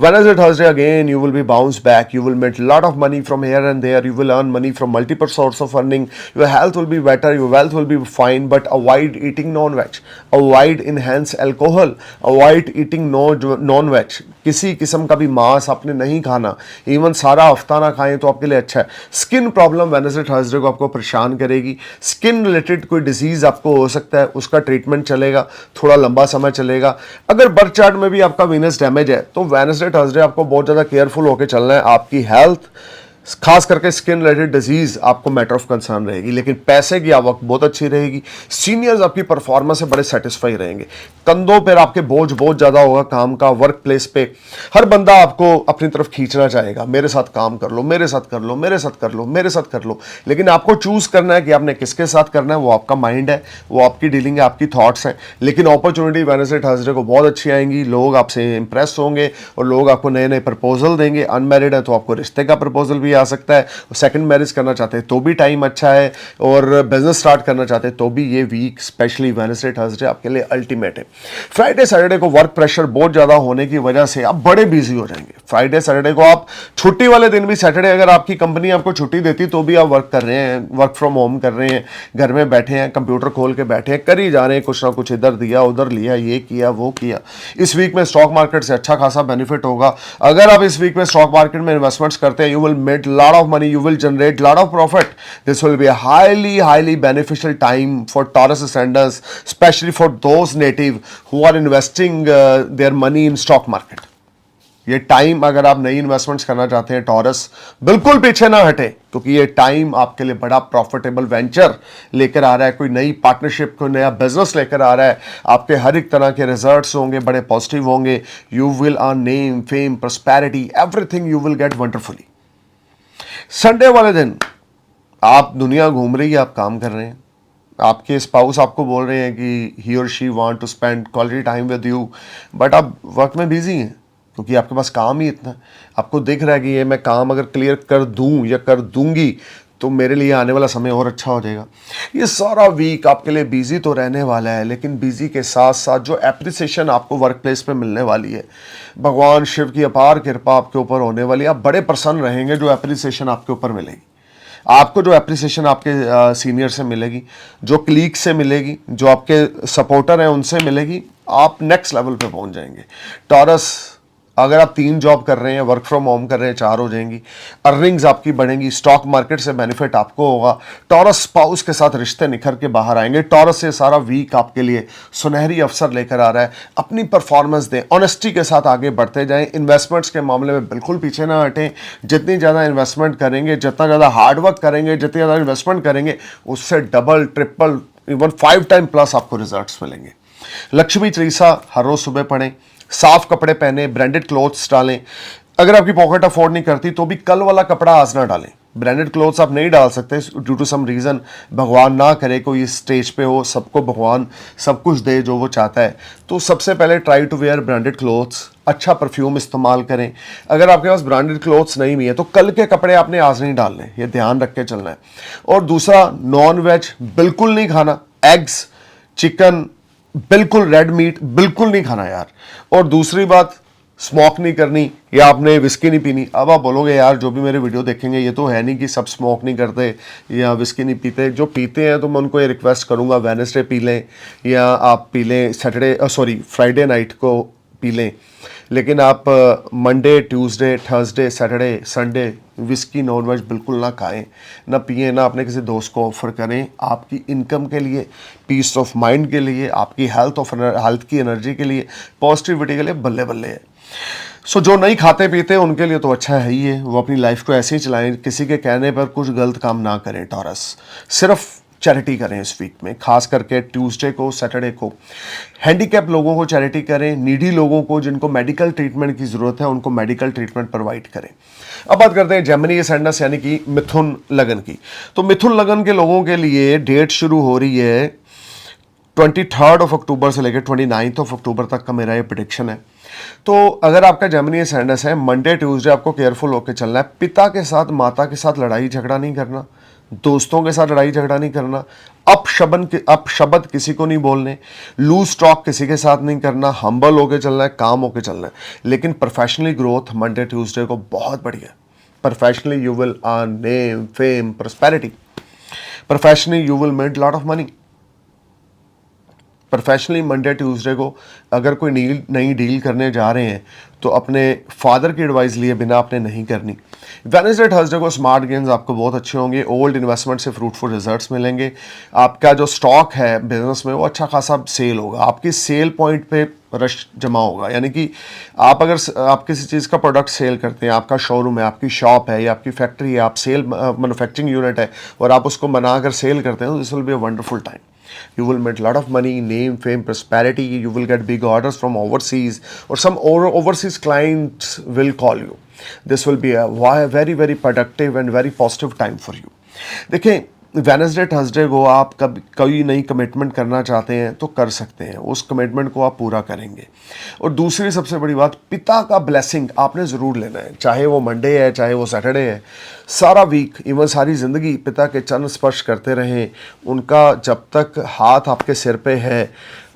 Wednesday, Thursday again, you will be bounced back. You will make lot of money from here and there. You will earn money from multiple sources of earning. Your health will be better. Your wealth will be fine. But avoid eating non-veg. Avoid enhanced alcohol. Avoid eating non-veg. किसी किस्म का भी मांस आपने नहीं खाना. Even सारा हफ्ता ना खाएं तो आपके लिए अच्छा है. स्किन प्रॉब्लम वेडनेसडे थर्सडे को आपको परेशान करेगी. स्किन रिलेटेड कोई डिजीज आपको हो सकता है, उसका ट्रीटमेंट चलेगा, थोड़ा लंबा समय चलेगा. अगर बर्थ चार्ट में भी आपका वीनस डैमेज है तो वेडनेसडे थर्सडे आपको बहुत ज़्यादा केयरफुल होकर चलना है. आपकी हेल्थ, खास करके स्किन रिलेटेड डिजीज आपको मैटर ऑफ कंसर्न रहेगी, लेकिन पैसे की आवक बहुत अच्छी रहेगी. सीनियर्स आपकी परफॉर्मेंस से बड़े सेटिस्फाई रहेंगे. कंधों पर आपके बोझ बहुत ज़्यादा होगा काम का. वर्क प्लेस पे हर बंदा आपको अपनी तरफ खींचना चाहेगा, मेरे साथ काम कर लो, मेरे साथ कर लो, मेरे साथ कर लो, मेरे साथ कर लो. लेकिन आपको चूज करना है कि आपने किसके साथ करना है. वो आपका माइंड है, वो आपकी डीलिंग है, आपकी थॉट्स हैं. लेकिन अपॉर्चुनिटी वेडनेसडे थर्सडे को बहुत अच्छी आएंगी. लोग आपसे इंप्रेस होंगे और लोग आपको नए नए प्रपोजल देंगे. अनमैरिड है तो आपको रिश्ते का प्रपोजल भी आ सकता है. सेकंड मैरिज करना चाहते हैं तो भी टाइम अच्छा है, और बिजनेस स्टार्ट करना चाहते हैं तो भी ये वीक स्पेशली वेडनेसडे थर्सडे आपके लिए अल्टीमेट है. फ्राइडे सैटरडे को वर्क प्रेशर बहुत ज़्यादा होने की वजह से आप बड़े बिजी हो जाएंगे. फ्राइडे सैटरडे को आप छुट्टी वाले दिन भी, सैटरडे अगर आपकी कंपनी आपको छुट्टी देती तो भी आप वर्क कर रहे हैं, वर्क फ्रॉम होम कर रहे हैं, घर में बैठे हैं, कंप्यूटर खोल के बैठे हैं, कर ही जा रहे हैं कुछ ना कुछ, इधर दिया उधर लिया, ये किया वो किया. इस वीक में स्टॉक मार्केट से अच्छा खासा बेनिफिट होगा. अगर आप इस वीक में स्टॉक मार्केट में इन्वेस्टमेंट्स करते हैं, you will make lot of money, you will generate lot of profit. This will be a highly beneficial time for Taurus ascendants, especially for those native who are investing their money in stock market. ये time अगर आप नई investments करना चाहते हैं taurus, बिल्कुल पीछे ना हटे, क्योंकि ये टाइम आपके लिए बड़ा प्रॉफिटेबल वेंचर लेकर आ रहा है, कोई नई पार्टनरशिप, कोई नया बिजनेस लेकर आ रहा है। आपके हर एक तरह के रिजल्ट्स होंगे, बड़े पॉजिटिव होंगे। You will earn name, fame, prosperity, everything you will get wonderfully. Sunday वाले दिन आप दुनिया घूम रही है, आप काम कर रहे हैं, आपके स्पाउस आपको बोल रहे हैं कि ही और she want to spend quality time with you, but आप वर्क में बिजी हैं क्योंकि आपके पास काम ही इतना है। आपको दिख रहा है कि ये मैं काम अगर क्लियर कर दूं या कर दूंगी तो मेरे लिए आने वाला समय और अच्छा हो जाएगा। ये सारा वीक आपके लिए बिजी तो रहने वाला है, लेकिन बिजी के साथ साथ जो एप्रिसिएशन आपको वर्क प्लेस पे मिलने वाली है, भगवान शिव की अपार कृपा आपके ऊपर होने वाली है। आप बड़े प्रसन्न रहेंगे जो एप्रिसिएशन आपके ऊपर मिलेगी। आपको जो एप्रिसिएशन आपके सीनियर से मिलेगी, जो क्लीग से मिलेगी, जो आपके सपोर्टर हैं उनसे मिलेगी, आप नेक्स्ट लेवल पे पहुंच जाएंगे। टॉरस, अगर आप 3 जॉब कर रहे हैं, वर्क फ्रॉम होम कर रहे हैं, 4 हो जाएंगी। अर्निंग्स आपकी बढ़ेंगी, स्टॉक मार्केट से बेनिफिट आपको होगा। टॉरस स्पाउस के साथ रिश्ते निखर के बाहर आएंगे। टॉरस से सारा वीक आपके लिए सुनहरी अवसर लेकर आ रहा है। अपनी परफॉर्मेंस दें, ऑनेस्टी के साथ आगे बढ़ते जाएं। इन्वेस्टमेंट्स के मामले में बिल्कुल पीछे ना हटें। जितनी ज़्यादा इन्वेस्टमेंट करेंगे, जितना ज़्यादा हार्डवर्क करेंगे, जितनी ज़्यादा इन्वेस्टमेंट करेंगे, उससे double, triple, even 5 time plus आपको रिजल्ट्स मिलेंगे। लक्ष्मी चालीसा हर रोज सुबह पढ़ें, साफ कपड़े पहने, ब्रांडेड क्लोथ्स डालें। अगर आपकी पॉकेट अफोर्ड नहीं करती तो भी कल वाला कपड़ा आज ना डालें। ब्रांडेड क्लोथ्स आप नहीं डाल सकते ड्यू टू सम रीज़न, भगवान ना करे कोई इस स्टेज पे हो, सबको भगवान सब कुछ दे जो वो चाहता है। तो सबसे पहले try to wear branded clothes, अच्छा परफ्यूम इस्तेमाल करें। अगर आपके पास ब्रांडेड क्लोथ्स नहीं भी है तो कल के कपड़े आपने आज नहीं डालने, ये ध्यान रख के चलना है। और दूसरा, नॉन वेज बिल्कुल नहीं खाना, एग्स, चिकन, बिल्कुल रेड मीट बिल्कुल नहीं खाना यार। और दूसरी बात, स्मोक नहीं करनी या आपने विस्की नहीं पीनी। अब आप बोलोगे यार जो भी मेरे वीडियो देखेंगे ये तो है नहीं कि सब स्मोक नहीं करते या विस्की नहीं पीते। जो पीते हैं तो मैं उनको ये रिक्वेस्ट करूंगा वेडनेसडे पी लें या आप पी लें फ्राइडे नाइट को पी लें। लेकिन आप Monday, Tuesday, Thursday, Saturday, Sunday whisky, non veg बिल्कुल ना खाएं, ना पिए, ना अपने किसी दोस्त को ऑफर करें। आपकी इनकम के लिए, पीस ऑफ माइंड के लिए, आपकी हेल्थ की एनर्जी के लिए, पॉजिटिविटी के लिए बल्ले बल्ले है। सो जो नहीं खाते पीते उनके लिए तो अच्छा है ही है, वो अपनी लाइफ को ऐसे ही चलाएं, किसी के कहने पर कुछ गलत काम ना करें। टॉरस, सिर्फ चैरिटी करें इस वीक में, खास करके ट्यूसडे को, सैटरडे को। हैंडीकैप लोगों को चैरिटी करें, नीडी लोगों को जिनको मेडिकल ट्रीटमेंट की ज़रूरत है उनको मेडिकल ट्रीटमेंट प्रोवाइड करें। अब बात करते हैं जेमिनी असcendant यानी कि मिथुन लगन की। तो मिथुन लगन के लोगों के लिए डेट शुरू हो रही है 23 अक्टूबर से लेकर 29 अक्टूबर तक का मेरा ये प्रेडिक्शन है। तो अगर आपका जेमिनी असcendant है, मंडे ट्यूसडे आपको केयरफुल होकर चलना है। पिता के साथ, माता के साथ लड़ाई झगड़ा नहीं करना, दोस्तों के साथ लड़ाई झगड़ा नहीं करना, अपशब्द किसी को नहीं बोलने, लूज टॉक किसी के साथ नहीं करना, हम्बल होके चलना है, काम होके चलना है। लेकिन प्रोफेशनली ग्रोथ मंडे ट्यूसडे को बहुत बढ़िया है। Professionally you will earn name, fame, prosperity. Professionally you will make lot of money. Professionally Monday Tuesday को अगर कोई नई डील करने जा रहे हैं तो अपने फादर की एडवाइस लिए बिना आपने नहीं करनी। वेडनेसडे थर्सडे को स्मार्ट गेन्स आपको बहुत अच्छे होंगे, ओल्ड इन्वेस्टमेंट से फ्रूटफुल रिजल्ट्स मिलेंगे। आपका जो स्टॉक है बिजनेस में वो अच्छा खासा सेल होगा, आपकी सेल पॉइंट पे रश जमा होगा। यानी कि आप किसी चीज़ का प्रोडक्ट सेल करते हैं, आपका शोरूम है, आपकी शॉप है या आपकी फैक्ट्री है, आप मैन्युफैक्चरिंग यूनिट है और आप उसको बनाकर सेल करते हैं, तो this will be a wonderful time. You will make a lot of money, name, fame, prosperity. You will get big orders from overseas, or some overseas clients will call you. This will be a very very productive and very positive time for you. देखिए, Wednesday Thursday को आप कोई नई commitment करना चाहते हैं तो कर सकते हैं, उस कमिटमेंट को आप पूरा करेंगे. और दूसरी सबसे बड़ी बात, पिता का ब्लेसिंग आपने ज़रूर लेना है, चाहे वो मंडे है चाहे वो सैटरडे है. सारा वीक, इवन सारी ज़िंदगी पिता के चरण स्पर्श करते रहें. उनका जब तक हाथ आपके सिर पे है,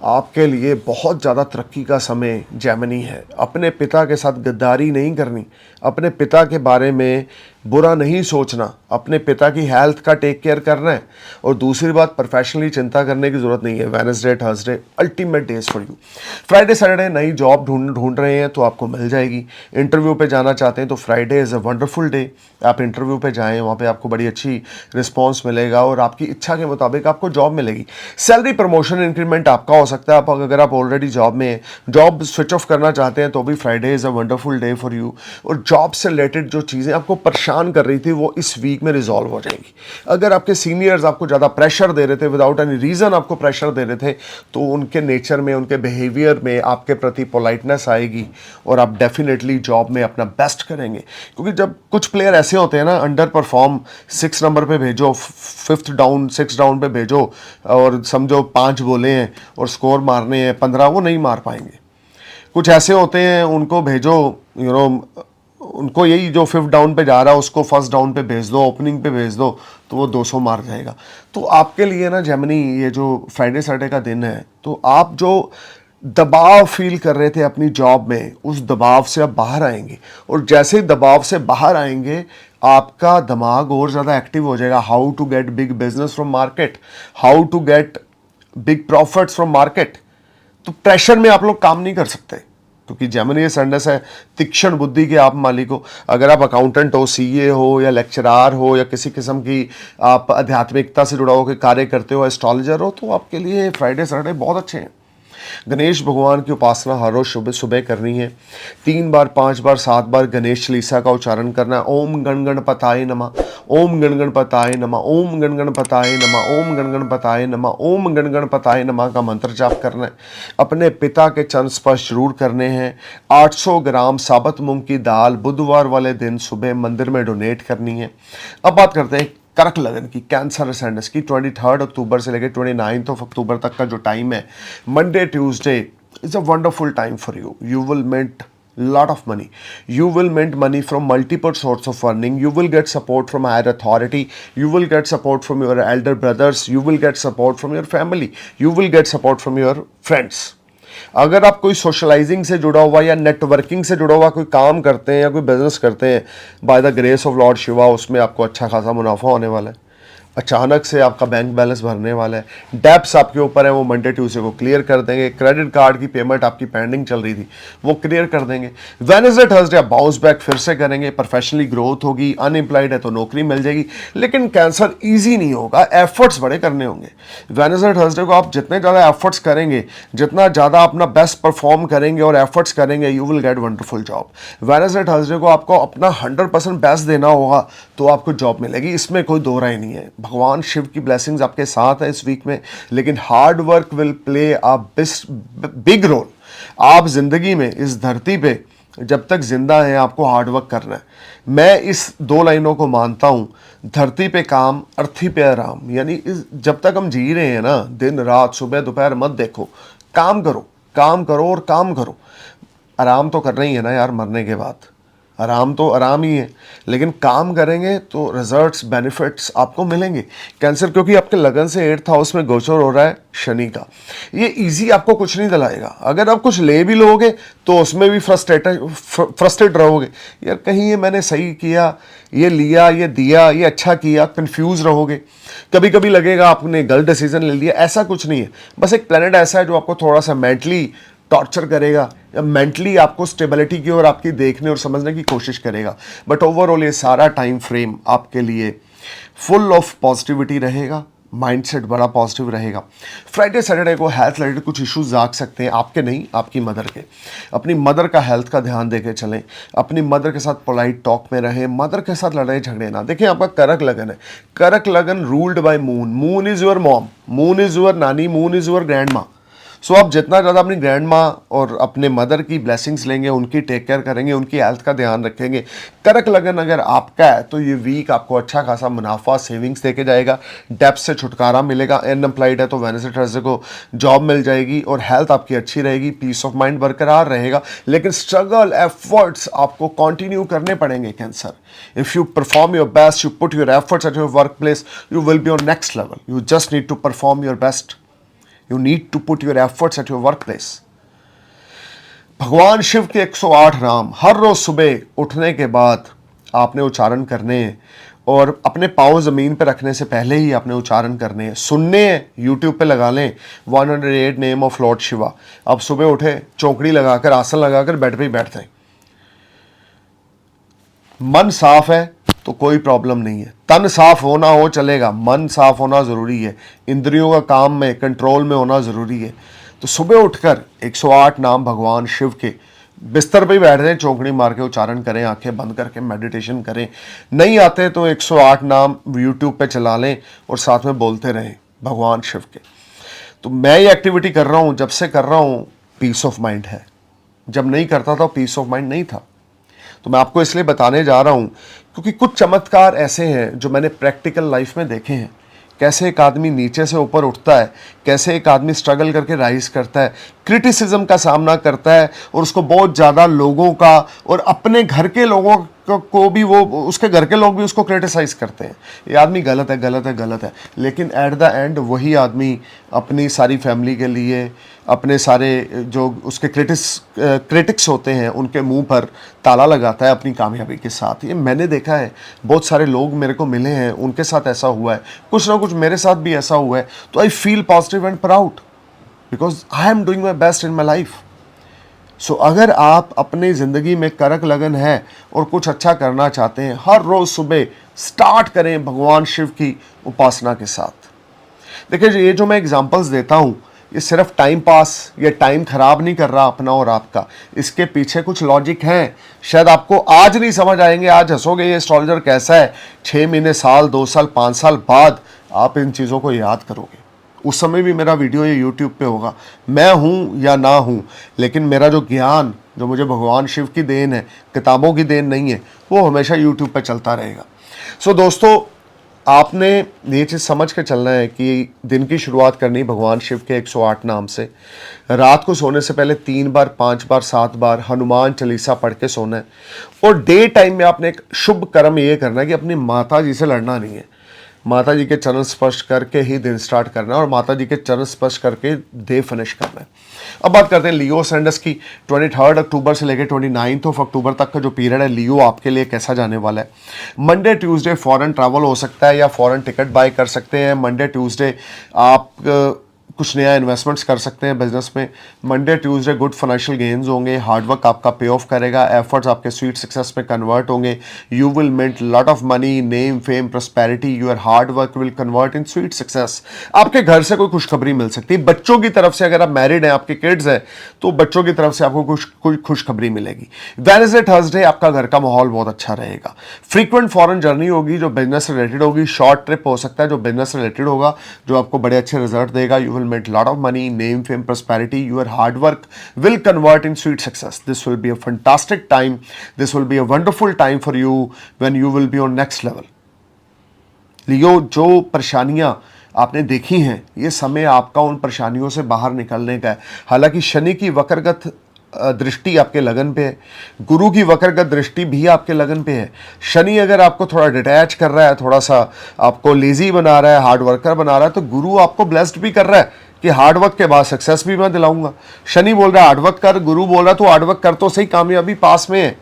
आपके लिए बहुत ज़्यादा तरक्की का समय जेमिनी है. अपने पिता के साथ गद्दारी नहीं करनी, अपने पिता के बारे में बुरा नहीं सोचना, अपने पिता की हेल्थ का टेक केयर करना है। और दूसरी बात, प्रोफेशनली चिंता करने की ज़रूरत नहीं है। Wednesday Thursday ultimate days for you. Friday Saturday नई जॉब ढूंढ रहे हैं तो आपको मिल जाएगी। इंटरव्यू पे जाना चाहते हैं तो Friday is a wonderful day. आप इंटरव्यू पे जाएं, वहाँ पे आपको बड़ी अच्छी रिस्पॉन्स मिलेगा और आपकी इच्छा के मुताबिक आपको जॉब मिलेगी। सैलरी प्रमोशन इंक्रीमेंट आपका हो सकता है। अगर आप ऑलरेडी जॉब में हैं, जॉब स्विच ऑफ करना चाहते हैं तो भी Friday is a wonderful day for you. और जॉब से रिलेटेड जो चीज़ें आपको परेशान कर रही थी वो इस वीक में रिजॉल्व हो जाएंगी। अगर आपके सीनियर्स आपको ज़्यादा प्रेशर दे रहे थे, विदाउट एनी रीज़न आपको प्रेशर दे रहे थे, तो उनके नेचर में, उनके बिहेवियर में आपके प्रति पोलाइटनेस आएगी और आप डेफिनेटली जॉब में अपना बेस्ट करेंगे। क्योंकि जब कुछ प्लेयर ऐसे होते हैं ना, अंडर परफॉर्म, 6 नंबर पे भेजो, 5th डाउन 6 डाउन पे भेजो और समझो 5 बोले हैं और स्कोर मारने हैं 15, वो नहीं मार पाएंगे। कुछ ऐसे होते हैं उनको भेजो, उनको यही जो 5th डाउन पे जा रहा है उसको 1st डाउन पे भेज दो, ओपनिंग पे भेज दो, तो वो 200 मार जाएगा। तो आपके लिए ना जेमिनी, ये जो फ्राइडे सैटरडे का दिन है, तो आप जो दबाव फील कर रहे थे अपनी जॉब में, उस दबाव से आप बाहर आएंगे। और जैसे ही दबाव से बाहर आएंगे आपका दिमाग और ज़्यादा एक्टिव हो जाएगा। How to get big business from market, how to get big profits from market. तो प्रेशर में आप लोग काम नहीं कर सकते, क्योंकि जेमिनी संडस है तीक्ष्ण बुद्धि के आप मालिक हो। अगर आप अकाउंटेंट हो, सीए हो या लेक्चरार हो या किसी किस्म की आप आध्यात्मिकता से जुड़ा होकर कार्य करते हो, एस्ट्रोलॉजर हो, तो आपके लिए फ्राइडे सैटरडे बहुत अच्छे हैं। गणेश भगवान की उपासना हर रोज सुबह सुबह करनी है। 3 बार, 5 बार, 7 बार गणेश चालीसा का उच्चारण करना है। ओम गण गणपताय नमः, ओम गण गणपताय नमः, ओम गण गणपताय नमः, ओम गण गणपताय नमः, ओम गण गणपताय नमः का मंत्र जाप करना है। अपने पिता के चरण स्पर्श जरूर करने हैं। 800 ग्राम साबुत मूंग की दाल बुधवार वाले दिन सुबह मंदिर में डोनेट करनी है। अब बात करते हैं कर्क लगन की, कैंसर असेंडेंस की। 23 अक्टूबर से लेकर 29 अक्टूबर तक का जो टाइम है, Monday Tuesday is a wonderful time for you. You will met lot of money. You will mint money from multiple sources of earning. You will get support from higher authority. You will get support from your elder brothers. You will get support from your family. You will get support from your friends. अगर आप कोई socialising से जुड़ा हुआ या networking से जुड़ा हुआ कोई काम करते हैं या कोई बिजनेस करते हैं, by the grace of Lord Shiva उसमें आपको अच्छा खासा मुनाफा होने वाला है। अचानक से आपका बैंक बैलेंस भरने वाला है। डेब्ट्स आपके ऊपर है, वो मंडे ट्यूसडे को क्लियर कर देंगे। क्रेडिट कार्ड की पेमेंट आपकी पेंडिंग चल रही थी, वो क्लियर कर देंगे। वेडनेसडे थर्सडे आप बाउंस बैक फिर से करेंगे, प्रोफेशनली ग्रोथ होगी। अनएम्प्लॉयड है तो नौकरी मिल जाएगी। लेकिन कैंसर ईजी नहीं होगा, एफर्ट्स बड़े करने होंगे। वेडनेसडे थर्सडे को आप जितने ज़्यादा एफर्ट्स करेंगे, जितना ज़्यादा अपना बेस्ट परफॉर्म करेंगे और एफर्ट्स करेंगे, you will get wonderful job. Wednesday Thursday को आपको अपना 100% बेस्ट देना होगा तो आपको जॉब मिलेगी, इसमें कोई दो राय नहीं है। भगवान शिव की ब्लेसिंग्स आपके साथ है इस वीक में, लेकिन hard work will play a big role. आप जिंदगी में इस धरती पे जब तक जिंदा हैं आपको हार्ड वर्क करना है। मैं इस 2 लाइनों को मानता हूं, धरती पे काम, अर्थी पे आराम। यानी जब तक हम जी रहे हैं ना, दिन रात सुबह दोपहर मत देखो, काम करो, काम करो और काम करो। आराम तो करना ही है ना यार, मरने के बाद आराम तो आराम ही है, लेकिन काम करेंगे तो रिजल्ट्स, बेनिफिट्स आपको मिलेंगे। कैंसर क्योंकि आपके लगन से 8th हाउस में गोचर हो रहा है शनि का, ये इजी आपको कुछ नहीं दिलाएगा। अगर आप कुछ ले भी लोगे तो उसमें भी फ्रस्ट्रेट रहोगे, यार कहीं ये मैंने सही किया, ये लिया, ये दिया, ये अच्छा किया, कंफ्यूज रहोगे। कभी कभी लगेगा आपने गलत डिसीजन ले लिया। ऐसा कुछ नहीं है, बस एक प्लेनेट ऐसा है जो आपको थोड़ा सा मेंटली टॉर्चर करेगा या मेंटली आपको स्टेबिलिटी की और आपकी देखने और समझने की कोशिश करेगा। बट ओवरऑल ये सारा टाइम फ्रेम आपके लिए फुल ऑफ पॉजिटिविटी रहेगा, माइंडसेट बड़ा पॉजिटिव रहेगा। फ्राइडे सैटरडे को हेल्थ रिलेटेड कुछ इश्यूज जाग सकते हैं, आपके नहीं, आपकी मदर के। अपनी मदर का हेल्थ का ध्यान देके चलें, अपनी मदर के साथ पोलाइट टॉक में रहें, मदर के साथ लड़ाई झगड़े ना। देखिए आपका कर्क लगन है, कर्क लगन ruled by moon. Moon is your mom, moon is your नानी, मून इज योर ग्रैंड माँ। सो आप जितना ज़्यादा अपनी ग्रैंड माँ और अपने मदर की ब्लेसिंग्स लेंगे, उनकी टेक केयर करेंगे, उनकी हेल्थ का ध्यान रखेंगे। कर्क लगन अगर आपका है तो ये वीक आपको अच्छा खासा मुनाफा, सेविंग्स देके जाएगा, डेब्ट से छुटकारा मिलेगा। अनएम्प्लॉयड है तो वेडनेसडे थर्सडे को जॉब मिल जाएगी और हेल्थ आपकी अच्छी रहेगी, पीस ऑफ माइंड बरकरार रहेगा। लेकिन स्ट्रगल, एफर्ट्स आपको कंटिन्यू करने पड़ेंगे कैंसर। If you perform your best, you put your efforts at your work place, you will be on next level. You just need to perform your best, you need to put your efforts at your workplace. भगवान शिव के 108 नाम हर रोज सुबह उठने के बाद आपने उच्चारण करने हैं और अपने पाँव ज़मीन पे रखने से पहले ही आपने उच्चारण करने हैं, सुनने हैं। यूट्यूब पे लगा लें 108 नेम ऑफ लॉर्ड शिवा। अब सुबह उठे, चौकड़ी लगाकर, आसन लगाकर बेड पे ही बैठ जाएं। मन साफ है तो कोई प्रॉब्लम नहीं है। तन साफ होना हो चलेगा, मन साफ होना ज़रूरी है। इंद्रियों का काम में कंट्रोल में होना ज़रूरी है। तो सुबह उठकर 108 नाम भगवान शिव के बिस्तर पे ही बैठ जाएं, चौकड़ी मार के उच्चारण करें, आंखें बंद करके मेडिटेशन करें। नहीं आते तो 108 नाम यूट्यूब पे चला लें और साथ में बोलते रहें भगवान शिव के। तो मैं ये एक्टिविटी कर रहा हूँ, जब से कर रहा हूँ पीस ऑफ माइंड है। जब नहीं करता था पीस ऑफ माइंड नहीं था। तो मैं आपको इसलिए बताने जा रहा हूँ क्योंकि कुछ चमत्कार ऐसे हैं जो मैंने प्रैक्टिकल लाइफ में देखे हैं। कैसे एक आदमी नीचे से ऊपर उठता है, कैसे एक आदमी स्ट्रगल करके राइज करता है, क्रिटिसिज्म का सामना करता है और उसको बहुत ज़्यादा लोगों का और अपने घर के लोगों को भी, वो उसके घर के लोग भी उसको क्रिटिसाइज करते हैं, ये आदमी गलत है, गलत है, गलत है। लेकिन एट द एंड वही आदमी अपनी सारी फैमिली के लिए, अपने सारे जो उसके क्रिटिक्स होते हैं उनके मुंह पर ताला लगाता है अपनी कामयाबी के साथ। ये मैंने देखा है, बहुत सारे लोग मेरे को मिले हैं, उनके साथ ऐसा हुआ है, कुछ ना कुछ मेरे साथ भी ऐसा हुआ है। तो I feel positive and proud because I am doing my best in my life. So अगर आप अपनी ज़िंदगी में करक लगन है और कुछ अच्छा करना चाहते हैं, हर रोज़ सुबह स्टार्ट करें भगवान शिव की उपासना के साथ। देखिए, ये जो मैं एग्जांपल्स देता हूँ, ये सिर्फ टाइम पास या टाइम खराब नहीं कर रहा अपना और आपका, इसके पीछे कुछ लॉजिक हैं। शायद आपको आज नहीं समझ आएंगे, आज हंसोगे ये एस्ट्रोलॉजर कैसा है, 6 महीने, साल, 2 साल, 5 साल बाद आप इन चीज़ों को याद करोगे। उस समय भी मेरा वीडियो ये यूट्यूब पे होगा, मैं हूँ या ना हूँ, लेकिन मेरा जो ज्ञान, जो मुझे भगवान शिव की देन है, किताबों की देन नहीं है, वो हमेशा यूट्यूब पे चलता रहेगा। सो दोस्तों, आपने ये चीज़ समझ के चलना है कि दिन की शुरुआत करनी भगवान शिव के 108 नाम से। रात को सोने से पहले 3 बार, 5 बार, 7 बार हनुमान चालीसा पढ़ के सोना है। और डे टाइम में आपने एक शुभ कर्म ये करना है कि अपनी माता जी से लड़ना नहीं है, माता जी के चरण स्पर्श करके ही दिन स्टार्ट करना है और माता जी के चरण स्पर्श करके डे फिनिश करना है। अब बात करते हैं लियो सेंडस की। 23 अक्टूबर से लेकर 29 अक्टूबर तक का जो पीरियड है लियो आपके लिए कैसा जाने वाला है। मंडे ट्यूसडे फॉरेन ट्रैवल हो सकता है या फॉरेन टिकट बाय कर सकते हैं। मंडे ट्यूसडे आप कुछ नया इन्वेस्टमेंट्स कर सकते हैं बिजनेस में। Monday Tuesday good financial gains होंगे, हार्डवर्क आपका पे ऑफ करेगा, एफर्ट्स आपके स्वीट सक्सेस में कन्वर्ट होंगे। You will make lot of money, name, fame, prosperity, your hard work will convert in sweet success. आपके घर से कोई खुशखबरी मिल सकती है, बच्चों की तरफ से, अगर आप मैरिड हैं, आपके किड्स हैं, तो बच्चों की तरफ से आपको कोई खुशखबरी मिलेगी। वेडनेसडे थर्सडे आपका घर का माहौल बहुत अच्छा रहेगा। फ्रीक्वेंट फॉरेन जर्नी होगी जो बिजनेस रिलेटेड होगी, शॉर्ट ट्रिप हो सकता है जो बिजनेस रिलेटेड होगा, जो आपको बड़े अच्छे रिजल्ट देगा। You will make lot of money, name, fame, prosperity. Your hard work will convert in sweet success. This will be a fantastic time. This will be a wonderful time for you when you will be on next level. लियो, जो परेशानियां आपने देखी हैं, ये समय आपका उन परेशानियों से बाहर निकलने का है। हालांकि शनि की वक्रगत दृष्टि आपके लगन पे है, गुरु की वक्रगत दृष्टि भी आपके लगन पे है। शनि अगर आपको थोड़ा डिटैच कर रहा है, थोड़ा सा आपको लेजी बना रहा है, हार्ड वर्कर बना रहा है, तो गुरु आपको ब्लेस्ड भी कर रहा है कि हार्डवर्क के बाद सक्सेस भी मैं दिलाऊंगा। शनि बोल रहा है हार्डवर्क कर, गुरु बोल रहा है तो हार्डवर्क कर तो सही, कामयाबी पास में है।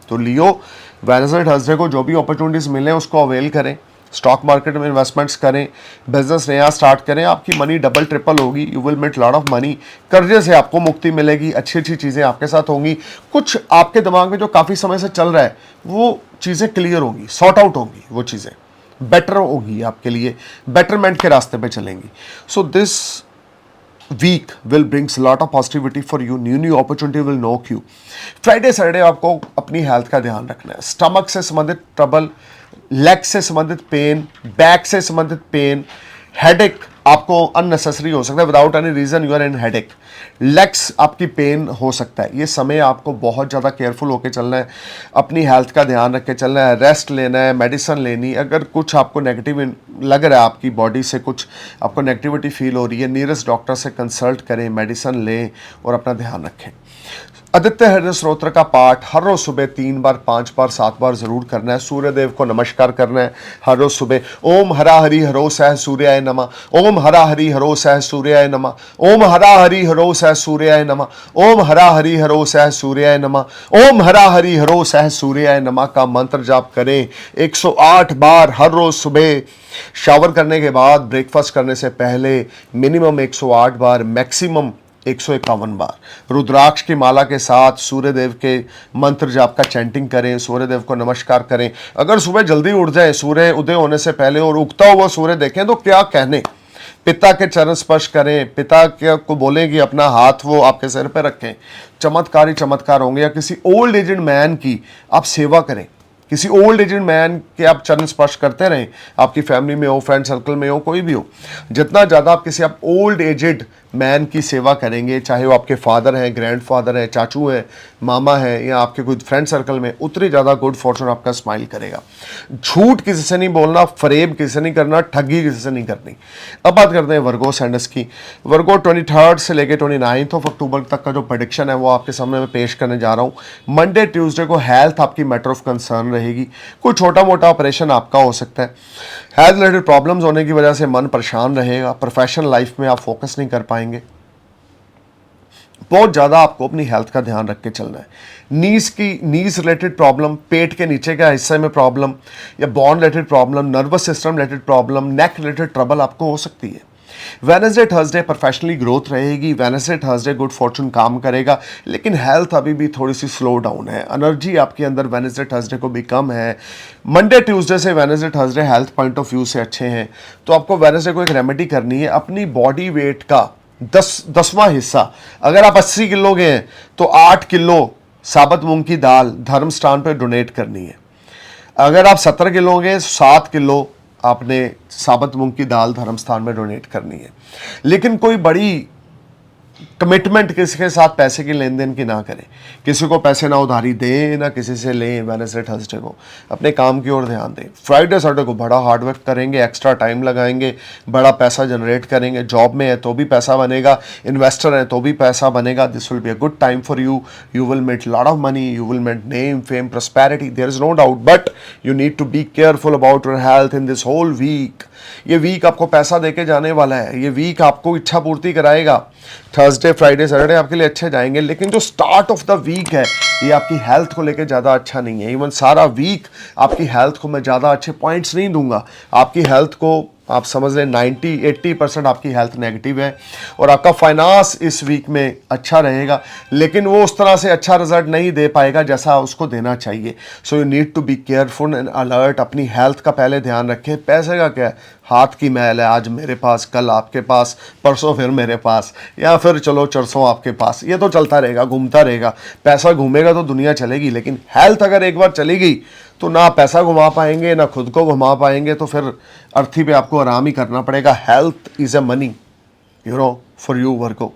तो लियो, वेडनेसडे थर्सडे को जो भी अपॉर्चुनिटीज मिले उसको अवेल करें, स्टॉक मार्केट में इन्वेस्टमेंट्स करें, बिजनेस नया स्टार्ट करें, आपकी मनी डबल ट्रिपल होगी। You will make lot of money, कर्जे से आपको मुक्ति मिलेगी, अच्छी अच्छी चीज़ें आपके साथ होंगी। कुछ आपके दिमाग में जो काफ़ी समय से चल रहा है वो चीज़ें क्लियर होंगी, सॉर्ट आउट होंगी, वो चीज़ें बेटर होगी आपके लिए, बेटरमेंट के रास्ते पे चलेंगी। So this week will brings a lot of positivity for you. New opportunity will knock you. Friday Saturday आपको अपनी हेल्थ का ध्यान रखना है। स्टमक से संबंधित ट्रबल, लेग से संबंधित पेन, बैक से संबंधित पेन, हेडेक आपको अननेसेसरी हो सकता है, without any reason you are in headache, legs आपकी पेन हो सकता है। ये समय आपको बहुत ज़्यादा केयरफुल होकर चलना है, अपनी हेल्थ का ध्यान रख के चलना है, रेस्ट लेना है, मेडिसिन लेनी। अगर कुछ आपको नेगेटिव लग रहा है, आपकी बॉडी से कुछ आपको नेगेटिविटी फील हो रही है, नियरेस्ट डॉक्टर से कंसल्ट करें, मेडिसिन लें और अपना ध्यान रखें। आदित्य हृदय स्तोत्र का पाठ हर रोज सुबह 3 बार, 5 बार, 7 बार जरूर करना है। सूर्य देव को नमस्कार करना है हर रोज सुबह। ओम हरा हरि हरो सह सूर्याय नमः। ओम हरा हरि हरो सह सूर्याय नमः। ओम हरा हरि हरो सह सूर्याय नमः। ओम हरा हरि हरो सह सूर्याय नमः। ओम हरा हरि हरो सह सूर्याय नमः का मंत्र जाप करें 108 बार हर रोज सुबह। शावर करने के बाद, ब्रेकफास्ट करने से पहले मिनिमम 108 बार, मैक्सिमम 151 बार रुद्राक्ष की माला के साथ सूर्यदेव के मंत्र जाप का चैंटिंग करें, सूर्यदेव को नमस्कार करें। अगर सुबह जल्दी उठ जाए, सूर्य उदय होने से पहले, और उगता हुआ सूर्य देखें तो क्या कहने, पिता के चरण स्पर्श करें, पिता के को बोलें कि अपना हाथ वो आपके सिर पे रखें। चमत्कार ही चमत्कार होंगे। या किसी ओल्ड एजेड मैन की आप सेवा करें, किसी ओल्ड एजेड मैन के आप चरण स्पर्श करते रहें, आपकी फैमिली में हो, फ्रेंड सर्कल में हो, कोई भी हो। जितना ज़्यादा आप किसी आप ओल्ड एजेड मैन की सेवा करेंगे, चाहे वो आपके फादर हैं, ग्रैंडफादर हैं, चाचू हैं, मामा हैं, या आपके कोई फ्रेंड सर्कल में, उतनी ज़्यादा गुड फॉर्चून आपका स्माइल करेगा। झूठ किसी से नहीं बोलना, फरेब किसी से नहीं करना, ठगी किसी से नहीं करनी। अब बात करते हैं वर्गो सैंडस की। वर्गो 23 से लेकर 29 अक्टूबर तक का जो प्रेडिक्शन है वो आपके सामने मैं पेश करने जा रहा हूँ। मंडे ट्यूसडे को हेल्थ आपकी मैटर ऑफ कंसर्न रहेगी। कोई छोटा मोटा ऑपरेशन आपका हो सकता है। हेल्थ रिलेटेड प्रॉब्लम्स होने की वजह से मन परेशान रहेगा। प्रोफेशनल लाइफ में आप फोकस नहीं कर पाएंगे। बहुत ज़्यादा आपको अपनी हेल्थ का ध्यान रख के चलना है। नीज रिलेटेड प्रॉब्लम, पेट के नीचे के हिस्से में प्रॉब्लम, या bone related problem, nervous system related problem, neck related trouble आपको हो सकती है। वेडनेसडे थर्सडे प्रोफेशनली ग्रोथ रहेगी। वेडनेसडे थर्सडे गुड फॉर्चून काम करेगा, लेकिन हेल्थ अभी भी थोड़ी सी स्लो डाउन है। एनर्जी आपके अंदर वेडनेसडे थर्सडे को भी कम है। मंडे ट्यूसडे से Wednesday Thursday health point of view से अच्छे हैं। तो आपको वेडनेसडे को एक रेमेडी करनी है। अपनी बॉडी वेट का 10वां हिस्सा, अगर आप 80 किलो के हैं तो 8 किलो साबुत मूंग की दाल धर्म स्थान पर डोनेट करनी है। अगर आप 70 किलो के 7 किलो आपने साबुत मूंग की दाल धर्म स्थान में डोनेट करनी है। लेकिन कोई बड़ी कमिटमेंट किसी के साथ पैसे की लेन देन की ना करें। किसी को पैसे ना उधारी दें, ना किसी से लें। वेडनेसडे थर्सडे को अपने काम की ओर ध्यान दें। फ्राइडे सैटरडे को बड़ा हार्डवर्क करेंगे, एक्स्ट्रा टाइम लगाएंगे, बड़ा पैसा जनरेट करेंगे। जॉब में है तो भी पैसा बनेगा, इन्वेस्टर है तो भी पैसा बनेगा। This will be a good time for you. You will make lot of money, you will make name, fame, prosperity, there is no doubt. But you need to be careful about your health in this whole week. ये week आपको पैसा देके जाने वाला है। ये week आपको इच्छा पूर्ति कराएगा। थर्सडे, फ्राइडे, सैटरडे आपके लिए अच्छे जाएंगे, लेकिन जो स्टार्ट ऑफ द वीक है ये आपकी हेल्थ को लेकर ज़्यादा अच्छा नहीं है। इवन सारा वीक आपकी हेल्थ को मैं ज़्यादा अच्छे पॉइंट्स नहीं दूंगा। आपकी हेल्थ को आप समझ लें 90-80% आपकी हेल्थ नेगेटिव है। और आपका फाइनेंस इस वीक में अच्छा रहेगा, लेकिन वो उस तरह से अच्छा रिजल्ट नहीं दे पाएगा जैसा उसको देना चाहिए। So you need to be careful and alert. अपनी हेल्थ का पहले ध्यान रखें। पैसे का क्या है, हाथ की मैल है। आज मेरे पास, कल आपके पास, परसों फिर मेरे पास, या फिर चलो चरसों आपके पास। ये तो चलता रहेगा, घूमता रहेगा। पैसा घूमेगा तो दुनिया चलेगी, लेकिन हेल्थ अगर एक बार चली गई तो ना पैसा घुमा पाएंगे, ना खुद को घुमा पाएंगे। तो फिर अर्थी पे आपको आराम ही करना पड़ेगा। Health is a money, you know, for you Virgo.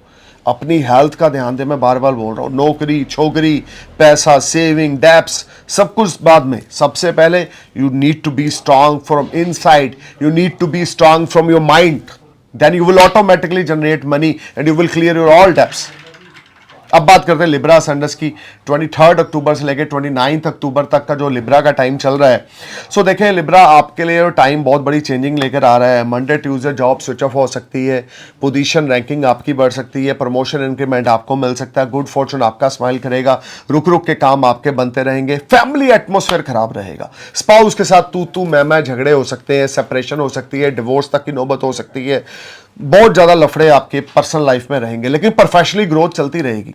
अपनी हेल्थ का ध्यान दे। मैं बार बार बोल रहा हूँ, नौकरी, छोकरी, पैसा, सेविंग, डेप्स, सब कुछ बाद में। सबसे पहले you need to be strong from inside. You need to be strong from your mind. Then you will automatically generate money and you will clear your all debts. अब बात करते हैं लिब्रा सैंडस की। 23 अक्टूबर से लेकर 29 अक्टूबर तक का जो लिब्रा का टाइम चल रहा है। सो देखें, लिब्रा आपके लिए टाइम बहुत बड़ी चेंजिंग लेकर आ रहा है। Monday Tuesday job switch off हो सकती है, पोजीशन रैंकिंग आपकी बढ़ सकती है, प्रमोशन इंक्रीमेंट आपको मिल सकता है, गुड फॉर्चून आपका स्माइल करेगा, रुक रुक के काम आपके बनते रहेंगे, फैमिली एटमोसफेयर खराब रहेगा, स्पाउस के साथ तू मैं झगड़े हो सकते हैं, सेपरेशन हो सकती है, डिवोर्स तक की नौबत हो सकती है, बहुत ज़्यादा लफड़े आपके पर्सनल लाइफ में रहेंगे, लेकिन प्रोफेशनली ग्रोथ चलती रहेगी।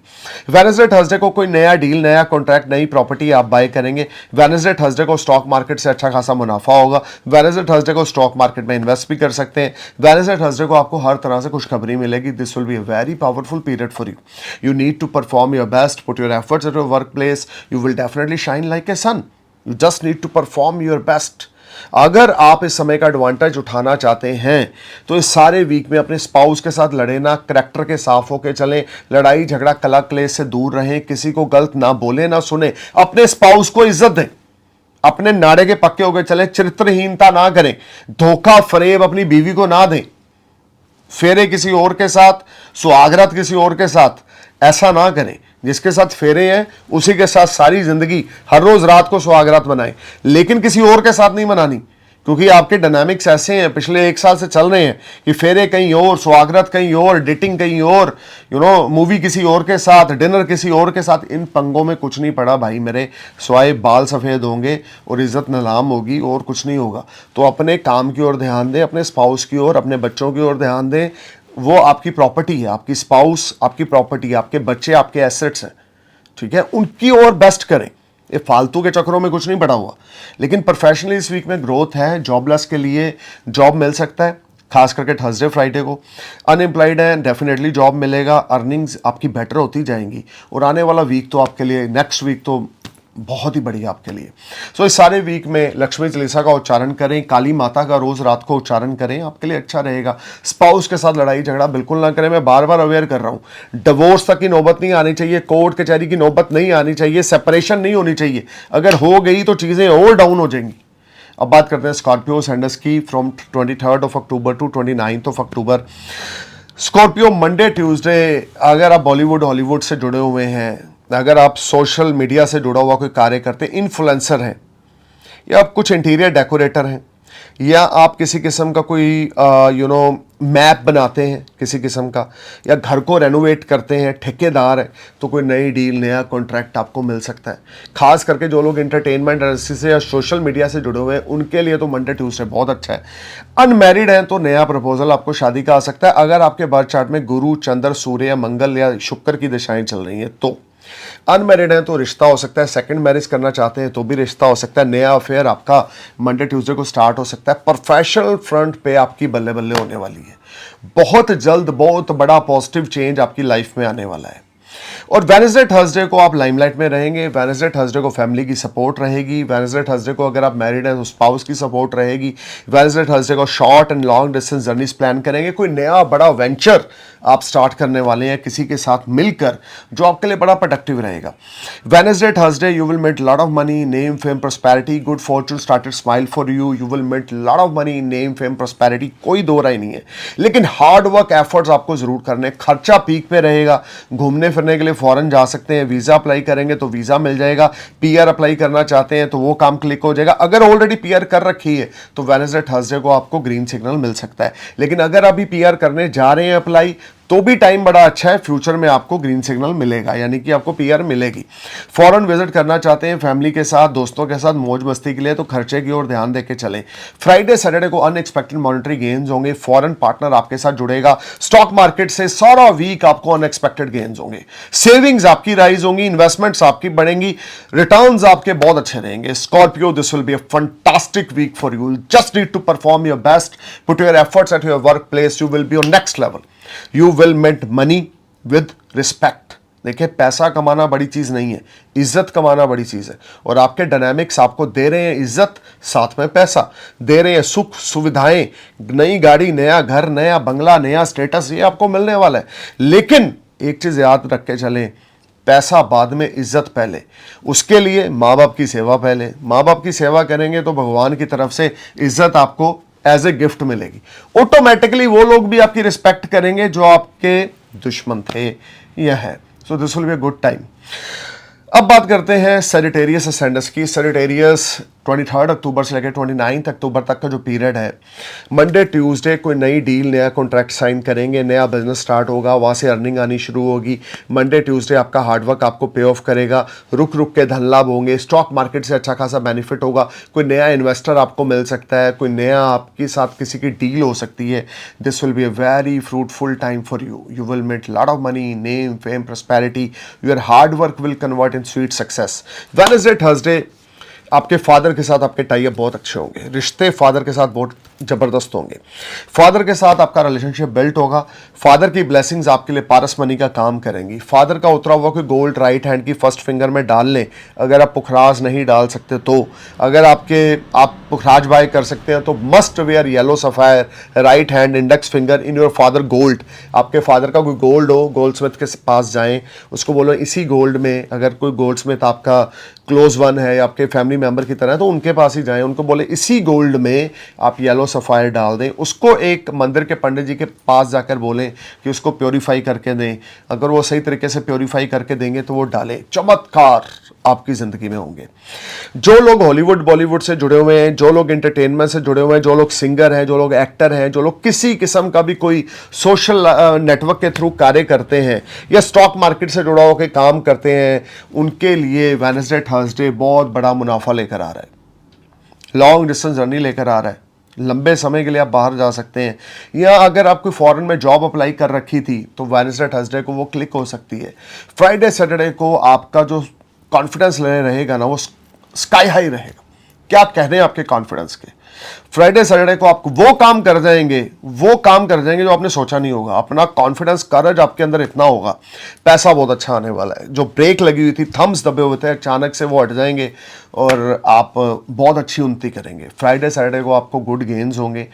वेडनेसडे थर्सडे को कोई नया डील, नया कॉन्ट्रैक्ट, नई प्रॉपर्टी आप बाय करेंगे। वेडनेसडे थर्सडे को स्टॉक मार्केट से अच्छा खासा मुनाफा होगा। वेडनेसडे थर्सडे को स्टॉक मार्केट में इन्वेस्ट भी कर सकते हैं। वेडनेसडे थर्सडे को आपको हर तरह से खुशखबरी मिलेगी। This will be a very powerful period for you. You need to perform your best, put your efforts at your work place. You will definitely shine like a sun. You just need to perform your best. अगर आप इस समय का advantage उठाना चाहते हैं तो इस सारे वीक में अपने स्पाउस के साथ लड़े ना, करैक्टर के साफ होके चलें, लड़ाई झगड़ा कला क्लेश से दूर रहें, किसी को गलत ना बोले ना सुने, अपने स्पाउस को इज्जत दें, अपने नाड़े के पक्के होके चलें, चरित्रहीनता ना करें, धोखा फरेब अपनी बीवी को ना दें, फेरे किसी और के साथ, सुहागरात किसी और के साथ, ऐसा ना करें। जिसके साथ फेरे हैं उसी के साथ सारी जिंदगी हर रोज रात को सुहागरात मनाएं, लेकिन किसी और के साथ नहीं मनानी, क्योंकि आपके डायनामिक्स ऐसे हैं, पिछले 1 साल से चल रहे हैं कि फेरे कहीं और, सुहागरात कहीं और, डेटिंग कहीं और, मूवी किसी और के साथ, डिनर किसी और के साथ। इन पंगों में कुछ नहीं पड़ा भाई मेरे, स्वाए बाल सफ़ेद होंगे और इज्जत नीलाम होगी और कुछ नहीं होगा। तो अपने काम की ओर ध्यान दें, अपने स्पाउस की ओर, अपने बच्चों की ओर ध्यान दें। वो आपकी प्रॉपर्टी है, आपकी स्पाउस आपकी प्रॉपर्टी है, आपके बच्चे आपके एसेट्स हैं, ठीक है, उनकी ओर बेस्ट करें। ये फालतू के चक्करों में कुछ नहीं पड़ा हुआ। लेकिन प्रोफेशनली इस वीक में ग्रोथ है, जॉबलेस के लिए जॉब मिल सकता है, खास करके थर्सडे फ्राइडे को। अनएम्प्लॉयड है, डेफिनेटली जॉब मिलेगा, अर्निंग्स आपकी बेटर होती जाएंगी और आने वाला वीक तो आपके लिए, नेक्स्ट वीक तो बहुत ही बढ़िया आपके लिए। सो इस सारे वीक में लक्ष्मी चालीसा का उच्चारण करें, काली माता का रोज रात को उच्चारण करें, आपके लिए अच्छा रहेगा। स्पाउस के साथ लड़ाई झगड़ा बिल्कुल ना करें, मैं बार बार अवेयर कर रहा हूं। डिवोर्स तक की नौबत नहीं आनी चाहिए, कोर्ट कचहरी की नौबत नहीं आनी चाहिए, सेपरेशन नहीं होनी चाहिए। अगर हो गई तो चीजें और डाउन हो जाएंगी। अब बात करते हैं स्कॉर्पियो सेंडर्स की, from 23 October to 29 October. Scorpio Monday Tuesday, अगर आप बॉलीवुड हॉलीवुड से जुड़े हुए हैं, अगर आप सोशल मीडिया से जुड़ा हुआ कोई कार्य करते हैं, इन्फ्लुएंसर हैं, या आप कुछ इंटीरियर डेकोरेटर हैं, या आप किसी किस्म का कोई मैप बनाते हैं किसी किस्म का, या घर को रेनोवेट करते हैं, ठेकेदार है, तो कोई नई डील, नया कॉन्ट्रैक्ट आपको मिल सकता है। खास करके जो लोग एंटरटेनमेंट इंडस्ट्री से या सोशल मीडिया से जुड़े हुए हैं, उनके लिए तो मंडे ट्यूसडे बहुत अच्छा है। अनमैरिड हैं तो नया प्रपोजल आपको शादी का आ सकता है, अगर आपके बर्थ चार्ट में गुरु, चंद्र, सूर्य या मंगल या शुक्र की दिशाएं चल रही हैं तो। अनमैरिड है तो रिश्ता हो सकता है, सेकंड मैरिज करना चाहते हैं तो भी रिश्ता हो सकता है, नया अफेयर आपका मंडे ट्यूसडे को स्टार्ट हो सकता है। प्रोफेशनल फ्रंट पे आपकी बल्ले बल्ले होने वाली है, बहुत जल्द बहुत बड़ा पॉजिटिव चेंज आपकी लाइफ में आने वाला है। और वेडनेसडे थर्सडे को आप लाइमलाइट में रहेंगे, वेडनेसडे थर्सडे को फैमिली की सपोर्ट रहेगी, वेडनेसडे थर्सडे को अगर आप मैरिड हैं तो स्पाउस की सपोर्ट रहेगी, वेडनेसडे थर्सडे को short and long distance journeys plan करेंगे, कोई नया बड़ा वेंचर आप स्टार्ट करने वाले हैं किसी के साथ मिलकर, जो आपके लिए बड़ा प्रोडक्टिव रहेगा। Wednesday Thursday you will met lot of money, name fame prosperity, good fortune started smile for you, you will met lot of money, name fame prosperity, कोई दो राय नहीं है। लेकिन हार्ड वर्क एफर्ट्स आपको जरूर करने, खर्चा पीक पे रहेगा, घूमने फिरने के लिए फॉरेन जा सकते हैं, वीजा अप्लाई करेंगे तो वीजा मिल जाएगा, पीआर अप्लाई करना चाहते हैं तो वो काम क्लिक हो जाएगा। अगर ऑलरेडी पीआर कर रखी है तो वेडनेसडे थर्सडे को आपको ग्रीन सिग्नल मिल सकता है, लेकिन अगर अभी पीआर करने जा रहे हैं अप्लाई तो भी टाइम बड़ा अच्छा है, फ्यूचर में आपको ग्रीन सिग्नल मिलेगा, यानी कि आपको पीआर मिलेगी। फॉरेन विजिट करना चाहते हैं फैमिली के साथ, दोस्तों के साथ मौज मस्ती के लिए, तो खर्चे की ओर ध्यान देके चलें। फ्राइडे सैटरडे को अनएक्सपेक्टेड मॉनेटरी गेन्स होंगे, फॉरेन पार्टनर आपके साथ जुड़ेगा, स्टॉक मार्केट से सारा वीक आपको अनएक्सपेक्टेड गेन्स होंगे, सेविंग्स आपकी राइज होंगी, इन्वेस्टमेंट्स आपकी बढ़ेंगी, रिटर्न्स आपके बहुत अच्छे रहेंगे। Scorpio, this will be a fantastic week for you, just need to perform your best, put your efforts at your work place, you will be on next level, you will met money with respect. देखिए, पैसा कमाना बड़ी चीज नहीं है, इज्जत कमाना बड़ी चीज है, और आपके डायनामिक्स आपको दे रहे हैं इज्जत, साथ में पैसा दे रहे हैं, सुख सुविधाएं, नई गाड़ी, नया घर, नया बंगला, नया स्टेटस, ये आपको मिलने वाला है। लेकिन एक चीज याद रख के चलें, पैसा बाद में, इज्जत पहले। उसके लिए माँ बाप की सेवा पहले, माँ बाप की सेवा करेंगे तो भगवान की तरफ से इज्जत आपको एज ए गिफ्ट मिलेगी। ऑटोमेटिकली वो लोग भी आपकी रिस्पेक्ट करेंगे जो आपके दुश्मन थे, यह है। So this will be a good time. अब बात करते हैं सजिटेरियस असेंडेंस की। सजिटेरियस 23 अक्टूबर से लेकर 29 अक्टूबर तक का जो पीरियड है, मंडे ट्यूसडे कोई नई डील, नया कॉन्ट्रैक्ट साइन करेंगे, नया बिजनेस स्टार्ट होगा, वहाँ से अर्निंग आनी शुरू होगी। मंडे ट्यूसडे आपका हार्डवर्क आपको पे ऑफ करेगा, रुक रुक के धन लाभ होंगे, स्टॉक मार्केट से अच्छा खासा बेनिफिट होगा, कोई नया इन्वेस्टर आपको मिल सकता है, कोई नया आपके साथ किसी की डील हो सकती है। This will be a very fruitful time for you, you will met lot of money, name fame prosperity, your hard work will convert in sweet success. Wednesday Thursday आपके फादर के साथ आपके टाई अप बहुत अच्छे होंगे, रिश्ते father के साथ बहुत जबरदस्त होंगे, फादर के साथ आपका रिलेशनशिप बिल्ट होगा, फादर की ब्लेसिंग्स आपके लिए पारस मनी का काम करेंगी। फादर का उतरा हुआ कोई गोल्ड राइट हैंड की फर्स्ट फिंगर में डाल लें, अगर आप पुखराज नहीं डाल सकते तो। अगर आप पुखराज बाय कर सकते हैं तो must where yellow sapphire right hand index finger in your father gold. आपके फादर का कोई गोल्ड हो, गोल्ड स्मिथ के पास जाएं, उसको बोलो इसी गोल्ड में, अगर कोई गोल्ड स्मिथ आपका क्लोज वन है या आपके फैमिली मेंबर की तरह है तो उनके पास ही जाएं, उनको बोले इसी गोल्ड में आप येलो सफ़ायर डाल दें, उसको एक मंदिर के पंडित जी के पास जाकर बोलें कि उसको प्योरीफाई करके दें। अगर वो सही तरीके से प्योरीफाई करके देंगे तो वो डालें, चमत्कार आपकी ज़िंदगी में होंगे। जो लोग हॉलीवुड बॉलीवुड से जुड़े हुए हैं, जो लोग एंटरटेनमेंट से जुड़े हुए हैं, जो लोग सिंगर हैं, जो लोग एक्टर हैं, जो लोग किसी किस्म का भी कोई सोशल नेटवर्क के थ्रू कार्य करते हैं या स्टॉक मार्केट से जुड़ा होकर काम करते हैं, उनके लिए वेडनेसडे थर्सडे बहुत बड़ा मुनाफा लेकर आ रहा है, लॉन्ग डिस्टेंस जर्नी लेकर आ रहा है। लंबे समय के लिए आप बाहर जा सकते हैं, या अगर आप कोई फॉरेन में जॉब अप्लाई कर रखी थी तो वेडनेसडे थर्सडे को वो क्लिक हो सकती है। फ्राइडे सैटरडे को आपका जो कॉन्फिडेंस लेवल रहेगा ना वो स्काई हाई रहेगा। क्या कहने हैं आपके कॉन्फिडेंस के। फ्राइडे सैटरडे को आप वो काम कर जाएंगे जो आपने सोचा नहीं होगा। अपना कॉन्फिडेंस करज आपके अंदर इतना होगा, पैसा बहुत अच्छा आने वाला है। जो ब्रेक लगी हुई थी, थम्स दबे हुए थे, अचानक से वो हट जाएंगे और आप बहुत अच्छी उन्नति करेंगे। फ्राइडे सैटरडे को आपको गुड गेन्स होंगे,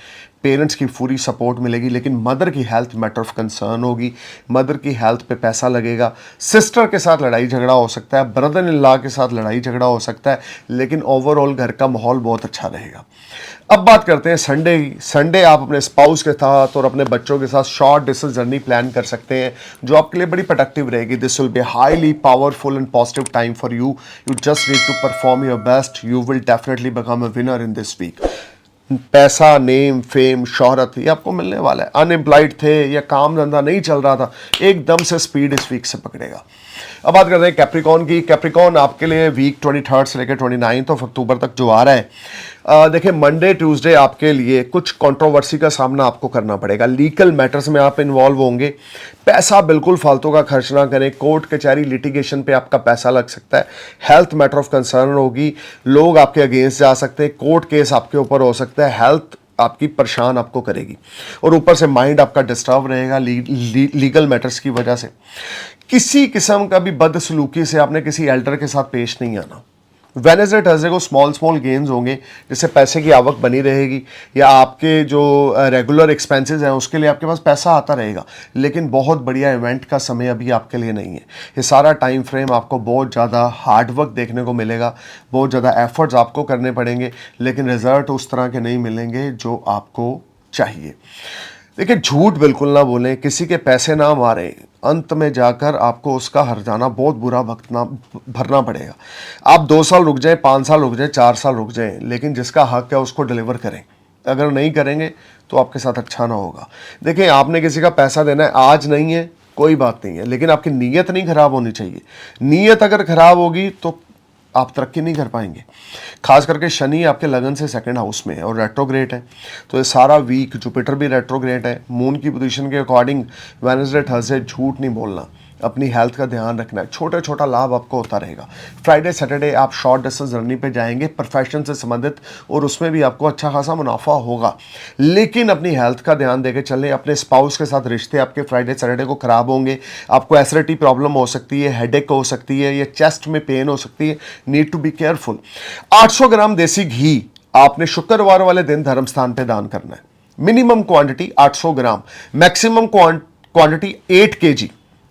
पेरेंट्स की पूरी सपोर्ट मिलेगी, लेकिन मदर की हेल्थ मैटर ऑफ कंसर्न होगी। मदर की हेल्थ पे पैसा लगेगा। सिस्टर के साथ लड़ाई झगड़ा हो सकता है, ब्रदर इन लॉ के साथ लड़ाई झगड़ा हो सकता है, लेकिन ओवरऑल घर का माहौल बहुत अच्छा रहेगा। अब बात करते हैं संडे की। संडे आप अपने स्पाउस के साथ और अपने बच्चों के साथ शॉर्ट डिस्टेंस जर्नी प्लान कर सकते हैं, जो आपके लिए बड़ी प्रोडक्टिव रहेगी। This will be highly powerful and positive time for you. You just need to perform your best. You will definitely become a winner in this week. पैसा, name, fame, शोहरत ये आपको मिलने वाला है। अनएम्प्लॉयड थे या काम धंधा नहीं चल रहा था, एकदम से स्पीड इस वीक से पकड़ेगा। अब बात करते हैं कैप्रिकॉन की। कैप्रिकॉन आपके लिए वीक 23 से लेकर 29 अक्टूबर तक जो आ रहा है, देखिए मंडे ट्यूसडे आपके लिए कुछ कंट्रोवर्सी का सामना आपको करना पड़ेगा। लीगल मैटर्स में आप इन्वॉल्व होंगे। पैसा बिल्कुल फालतू का खर्च ना करें। कोर्ट कचहरी लिटिगेशन पे आपका पैसा लग सकता है। हेल्थ मैटर ऑफ कंसर्न होगी, लोग आपके अगेंस्ट जा सकते हैं, कोर्ट केस आपके ऊपर हो सकता है। हेल्थ आपकी परेशान आपको करेगी और ऊपर से माइंड आपका डिस्टर्ब रहेगा लीगल मैटर्स की वजह से। किसी किस्म का भी बदसलूकी से आपने किसी एल्डर के साथ पेश नहीं आना। वेडनेसडे थर्सडे को स्मॉल गेन्स होंगे, जिससे पैसे की आवक बनी रहेगी, या आपके जो रेगुलर एक्सपेंसेस हैं उसके लिए आपके पास पैसा आता रहेगा। लेकिन बहुत बढ़िया इवेंट का समय अभी आपके लिए नहीं है। ये सारा टाइम फ्रेम आपको बहुत ज़्यादा हार्डवर्क देखने को मिलेगा, बहुत ज़्यादा एफर्ट्स आपको करने पड़ेंगे, लेकिन रिजल्ट उस तरह के नहीं मिलेंगे जो आपको चाहिए। देखिए, झूठ बिल्कुल ना बोलें, किसी के पैसे ना मारें, अंत में जाकर आपको उसका हर्जाना बहुत बुरा वक्त ना भरना पड़ेगा। आप 2 साल रुक जाएं, 5 साल रुक जाएं, 4 साल रुक जाएं, लेकिन जिसका हक है उसको डिलीवर करें। अगर नहीं करेंगे तो आपके साथ अच्छा ना होगा। देखिए, आपने किसी का पैसा देना है, आज नहीं है कोई बात नहीं है, लेकिन आपकी नीयत नहीं खराब होनी चाहिए। नीयत अगर खराब होगी तो आप तरक्की नहीं कर पाएंगे। खास करके शनि आपके लगन से सेकंड हाउस में है और रेट्रोग्रेड है, तो ये सारा वीक जुपिटर भी रेट्रोग्रेड है। मून की पोजीशन के अकॉर्डिंग वेडनेसडे थर्सडे झूठ नहीं बोलना, अपनी हेल्थ का ध्यान रखना है। छोटा छोटा लाभ आपको होता रहेगा। फ्राइडे सैटरडे आप शॉर्ट डिस्टेंस जर्नी पे जाएंगे प्रोफेशन से संबंधित, और उसमें भी आपको अच्छा खासा मुनाफा होगा, लेकिन अपनी हेल्थ का ध्यान देकर चलें। अपने स्पाउस के साथ रिश्ते आपके फ्राइडे सैटरडे को खराब होंगे। आपको एसिडिटी प्रॉब्लम हो सकती है, हेडेक हो सकती है, या चेस्ट में पेन हो सकती है। Need to be careful. 800 gram देसी घी आपने शुक्रवार वाले दिन धर्म स्थान पे दान करना है। मिनिमम क्वांटिटी 800 ग्राम, मैक्सिमम क्वांटिटी 8 kg।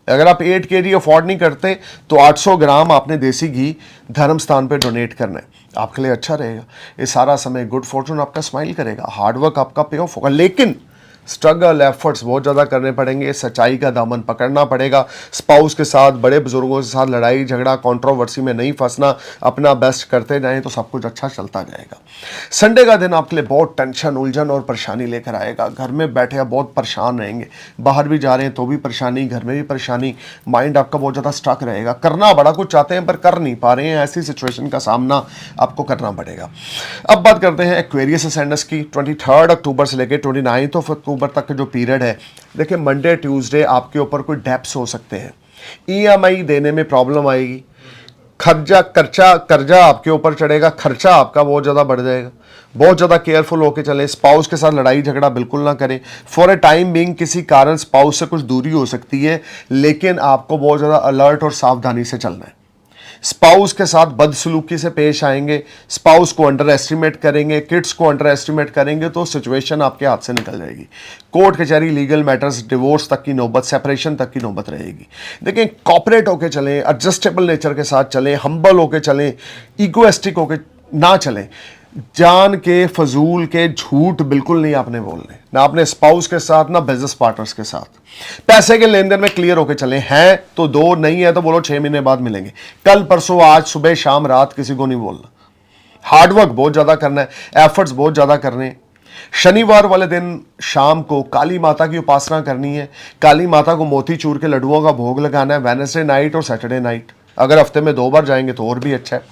अगर आप 8 kg अफोर्ड नहीं करते तो 800 ग्राम आपने देसी घी धर्म स्थान पे डोनेट करना है। आपके लिए अच्छा रहेगा। ये सारा समय गुड फॉर्चून आपका स्माइल करेगा, हार्डवर्क आपका पे ऑफ होगा, लेकिन स्ट्रगल एफर्ट्स बहुत ज़्यादा करने पड़ेंगे। सच्चाई का दामन पकड़ना पड़ेगा। स्पाउस के साथ, बड़े बुजुर्गों के साथ लड़ाई झगड़ा कंट्रोवर्सी में नहीं फंसना। अपना बेस्ट करते जाएं तो सब कुछ अच्छा चलता जाएगा। संडे का दिन आपके लिए बहुत टेंशन, उलझन और परेशानी लेकर आएगा। घर में बैठे आप बहुत परेशान रहेंगे, बाहर भी जा रहे हैं तो भी परेशानी, घर में भी परेशानी। माइंड आपका बहुत ज़्यादा स्टक रहेगा। करना बड़ा कुछ चाहते हैं पर कर नहीं पा रहे हैं, ऐसी सिचुएशन का सामना आपको करना पड़ेगा। अब बात करते हैं एक्वेरियस असेंडेंस की। 23 अक्टूबर से लेकर 29 अक्टूबर तक का जो पीरियड है, देखिए मंडे ट्यूसडे आपके ऊपर कोई डेप्स हो सकते हैं। ईएमआई देने में प्रॉब्लम आएगी। कर्जा आपके ऊपर चढ़ेगा। खर्चा आपका बहुत ज़्यादा बढ़ जाएगा। बहुत ज़्यादा केयरफुल होकर चलें। स्पाउस के साथ लड़ाई झगड़ा बिल्कुल ना करें। फॉर ए टाइम बीइंग किसी कारण स्पाउस से कुछ दूरी हो सकती है, लेकिन आपको बहुत ज़्यादा अलर्ट और सावधानी से चलना है। स्पाउस के साथ बदसलूकी से पेश आएंगे, स्पाउस को अंडर एस्टिमेट करेंगे, किड्स को अंडर एस्टिमेट करेंगे तो सिचुएशन आपके हाथ से निकल जाएगी। कोर्ट कचहरी, लीगल मैटर्स, डिवोर्स तक की नौबत, सेपरेशन तक की नौबत रहेगी। देखिए, कॉपरेट होके चलें, एडजस्टेबल नेचर के साथ चलें, हम्बल होके चलें, ईगोइस्टिक होके ना चलें। जान के फजूल के झूठ बिल्कुल नहीं आपने बोलने, ना अपने स्पाउस के साथ ना बिजनेस पार्टनर्स के साथ। पैसे के लेन देन में क्लियर होके चले, हैं तो दो, नहीं है तो बोलो 6 महीने बाद मिलेंगे, कल परसों आज सुबह शाम रात किसी को नहीं बोलना। हार्डवर्क बहुत ज्यादा करना है, एफर्ट्स बहुत ज्यादा करने हैं। शनिवार वाले दिन शाम को काली माता की उपासना करनी है, काली माता को मोतीचूर के लड्डुओं का भोग लगाना है वेडनेसडे नाइट और सैटरडे नाइट। अगर हफ्ते में 2 बार जाएंगे तो और भी अच्छा है।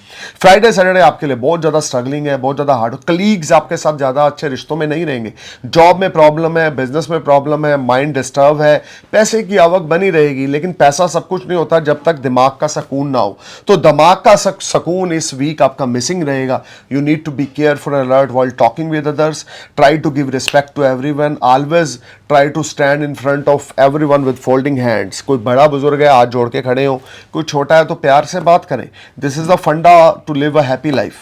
फ्राइडे सैटरडे आपके लिए बहुत ज़्यादा स्ट्रगलिंग है, बहुत ज़्यादा हार्ड। कलीग्स आपके साथ ज़्यादा अच्छे रिश्तों में नहीं रहेंगे, जॉब में प्रॉब्लम है, बिजनेस में प्रॉब्लम है, माइंड डिस्टर्ब है, पैसे की आवक बनी रहेगी, लेकिन पैसा सब कुछ नहीं होता जब तक दिमाग का सुकून ना हो। तो दिमाग का सुकून इस वीक आपका मिसिंग रहेगा। You need to be careful alert while talking with others, try to give respect to everyone, always try to stand in front of everyone with folding hands. कोई बड़ा बुजुर्ग है हाथ जोड़ के खड़े हो, कोई छोटा है तो प्यार से बात करें। This is the funda to live a happy life.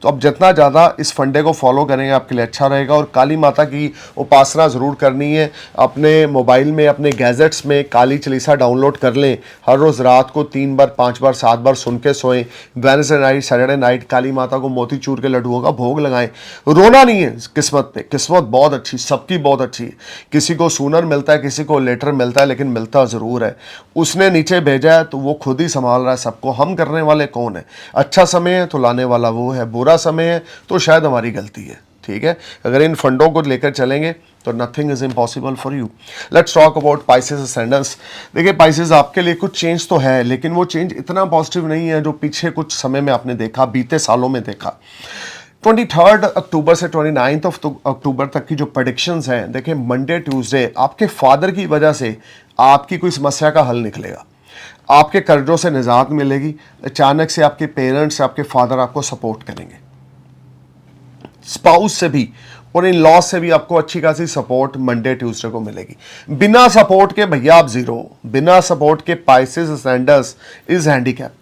तो अब जितना ज़्यादा इस फंडे को फॉलो करेंगे आपके लिए अच्छा रहेगा। और काली माता की उपासना ज़रूर करनी है। अपने मोबाइल में, अपने गैजेट्स में काली चालीसा डाउनलोड कर लें। हर रोज़ रात को 3 बार 5 बार 7 बार सुन के सोएं। वेडनेसडे नाइट सैटरडे नाइट काली माता को मोतीचूर के लड्डुओं का भोग लगाएं। रोना नहीं है किस्मत पे, किस्मत बहुत अच्छी, सबकी बहुत अच्छी है। किसी को सूनर मिलता है, किसी को लेटर मिलता है, लेकिन मिलता ज़रूर है। उसने नीचे भेजा है तो वो खुद ही संभाल रहा है सबको, हम करने वाले कौन है। अच्छा समय है तो लाने वाला वो है, बुरा समय है तो शायद हमारी गलती है। ठीक है, अगर इन फंडों को लेकर चलेंगे तो nothing is impossible for you. Let's talk about Pisces ascendants. देखिए पाइसेस आपके लिए कुछ चेंज तो है, लेकिन वो चेंज इतना पॉजिटिव नहीं है जो पीछे कुछ समय में आपने देखा, बीते सालों में देखा। 23 अक्टूबर से 29 अक्टूबर तक की जो प्रेडिक्शंस हैं, देखिए मंडे ट्यूसडे आपके फादर की वजह से आपकी कोई समस्या का हल निकलेगा, आपके कर्जों से निजात मिलेगी। अचानक से आपके पेरेंट्स, आपके फादर आपको सपोर्ट करेंगे। स्पाउस से भी और इन लॉस से भी आपको अच्छी खासी सपोर्ट मंडे ट्यूसडे को मिलेगी। बिना सपोर्ट के भैया आप जीरो, बिना सपोर्ट के Pisces ascendants is handicap.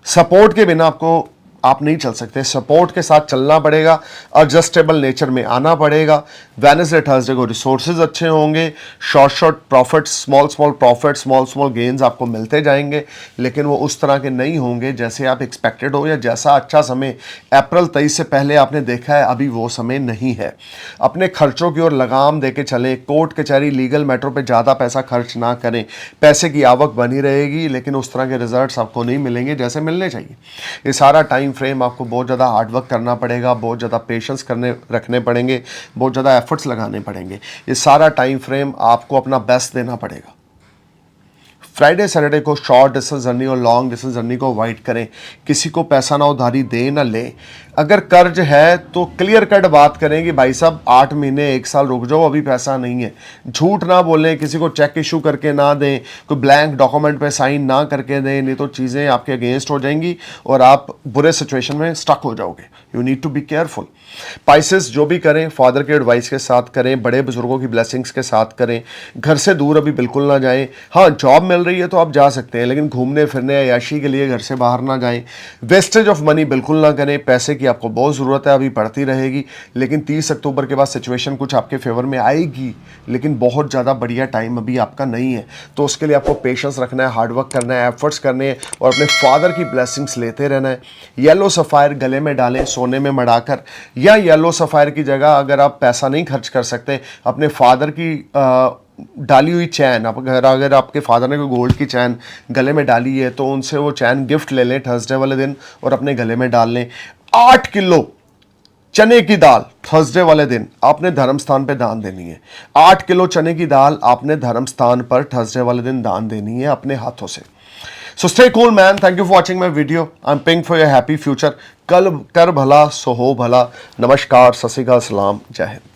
Support के बिना आपको आप नहीं चल सकते, सपोर्ट के साथ चलना पड़ेगा, एडजस्टेबल नेचर में आना पड़ेगा। वेडनेसडे थर्सडे को रिसोर्सेज अच्छे होंगे, short profits, small profits, small gains आपको मिलते जाएंगे, लेकिन वो उस तरह के नहीं होंगे जैसे आप एक्सपेक्टेड हो, या जैसा अच्छा समय अप्रैल 23 से पहले आपने देखा है, अभी वो समय नहीं है। अपने खर्चों की ओर लगाम दे के चलें, कोर्ट कचहरी लीगल मैटर पर ज़्यादा पैसा खर्च ना करें। पैसे की आवक बनी रहेगी, लेकिन उस तरह के रिजल्ट्स आपको नहीं मिलेंगे जैसे मिलने चाहिए। ये सारा टाइम फ्रेम आपको बहुत ज़्यादा हार्डवर्क करना पड़ेगा, बहुत ज़्यादा पेशेंस रखने पड़ेंगे, बहुत ज़्यादा एफर्ट्स लगाने पड़ेंगे। ये सारा टाइम फ्रेम आपको अपना बेस्ट देना पड़ेगा। फ्राइडे सैटरडे को शॉर्ट डिस्टेंस जर्नी और लॉन्ग डिस्टेंस जर्नी को अवॉइड करें। किसी को पैसा ना उधारी दे ना ले। अगर कर्ज है तो क्लियर कट बात करें कि भाई साहब 8 महीने 1 साल रुक जाओ, अभी पैसा नहीं है। झूठ ना बोलें, किसी को चेक इशू करके ना दें, कोई ब्लैंक डॉक्यूमेंट पे साइन ना करके दें, नहीं तो चीज़ें आपके अगेंस्ट हो जाएंगी और आप बुरे सिचुएशन में स्टक हो जाओगे। You need to be careful. Pisces जो भी करें फादर के एडवाइस के साथ करें, बड़े बुजुर्गों की ब्लेसिंग्स के साथ करें। घर से दूर अभी बिल्कुल ना जाएं। हाँ, जॉब मिल रही है तो आप जा सकते हैं, लेकिन घूमने फिरने अय्याशी के लिए घर से बाहर ना जाएं। वेस्टेज ऑफ मनी बिल्कुल ना करें। पैसे की आपको बहुत ज़रूरत है, अभी बढ़ती रहेगी, लेकिन 30 अक्टूबर के बाद सिचुएशन कुछ आपके फेवर में आएगी, लेकिन बहुत ज़्यादा बढ़िया टाइम अभी आपका नहीं है। तो उसके लिए आपको पेशेंस रखना है, हार्डवर्क करना है, एफर्ट्स करने हैं और अपने फादर की ब्लेसिंग्स लेते रहना है। येलो सफ़ायर गले में डालें सोने में मढ़ाकर, या येलो सफ़ायर की जगह अगर आप पैसा नहीं खर्च कर सकते, अपने फादर की डाली हुई चैन, अगर आपके फादर ने कोई गोल्ड की चैन गले में डाली है तो उनसे वो चैन गिफ्ट ले लें थर्सडे वाले दिन और अपने गले में डाल लें। 8 किलो चने की दाल थर्सडे वाले दिन आपने धर्म स्थान पे दान देनी है। 8 किलो चने की दाल आपने धर्म स्थान पर थर्सडे वाले दिन दान देनी है अपने हाथों से। So stay cool man, thank you for watching my video. I'm praying for your happy future. कल कर भला सो हो भला। नमस्कार, सत श्री अकाल, सलाम, जय हिंद।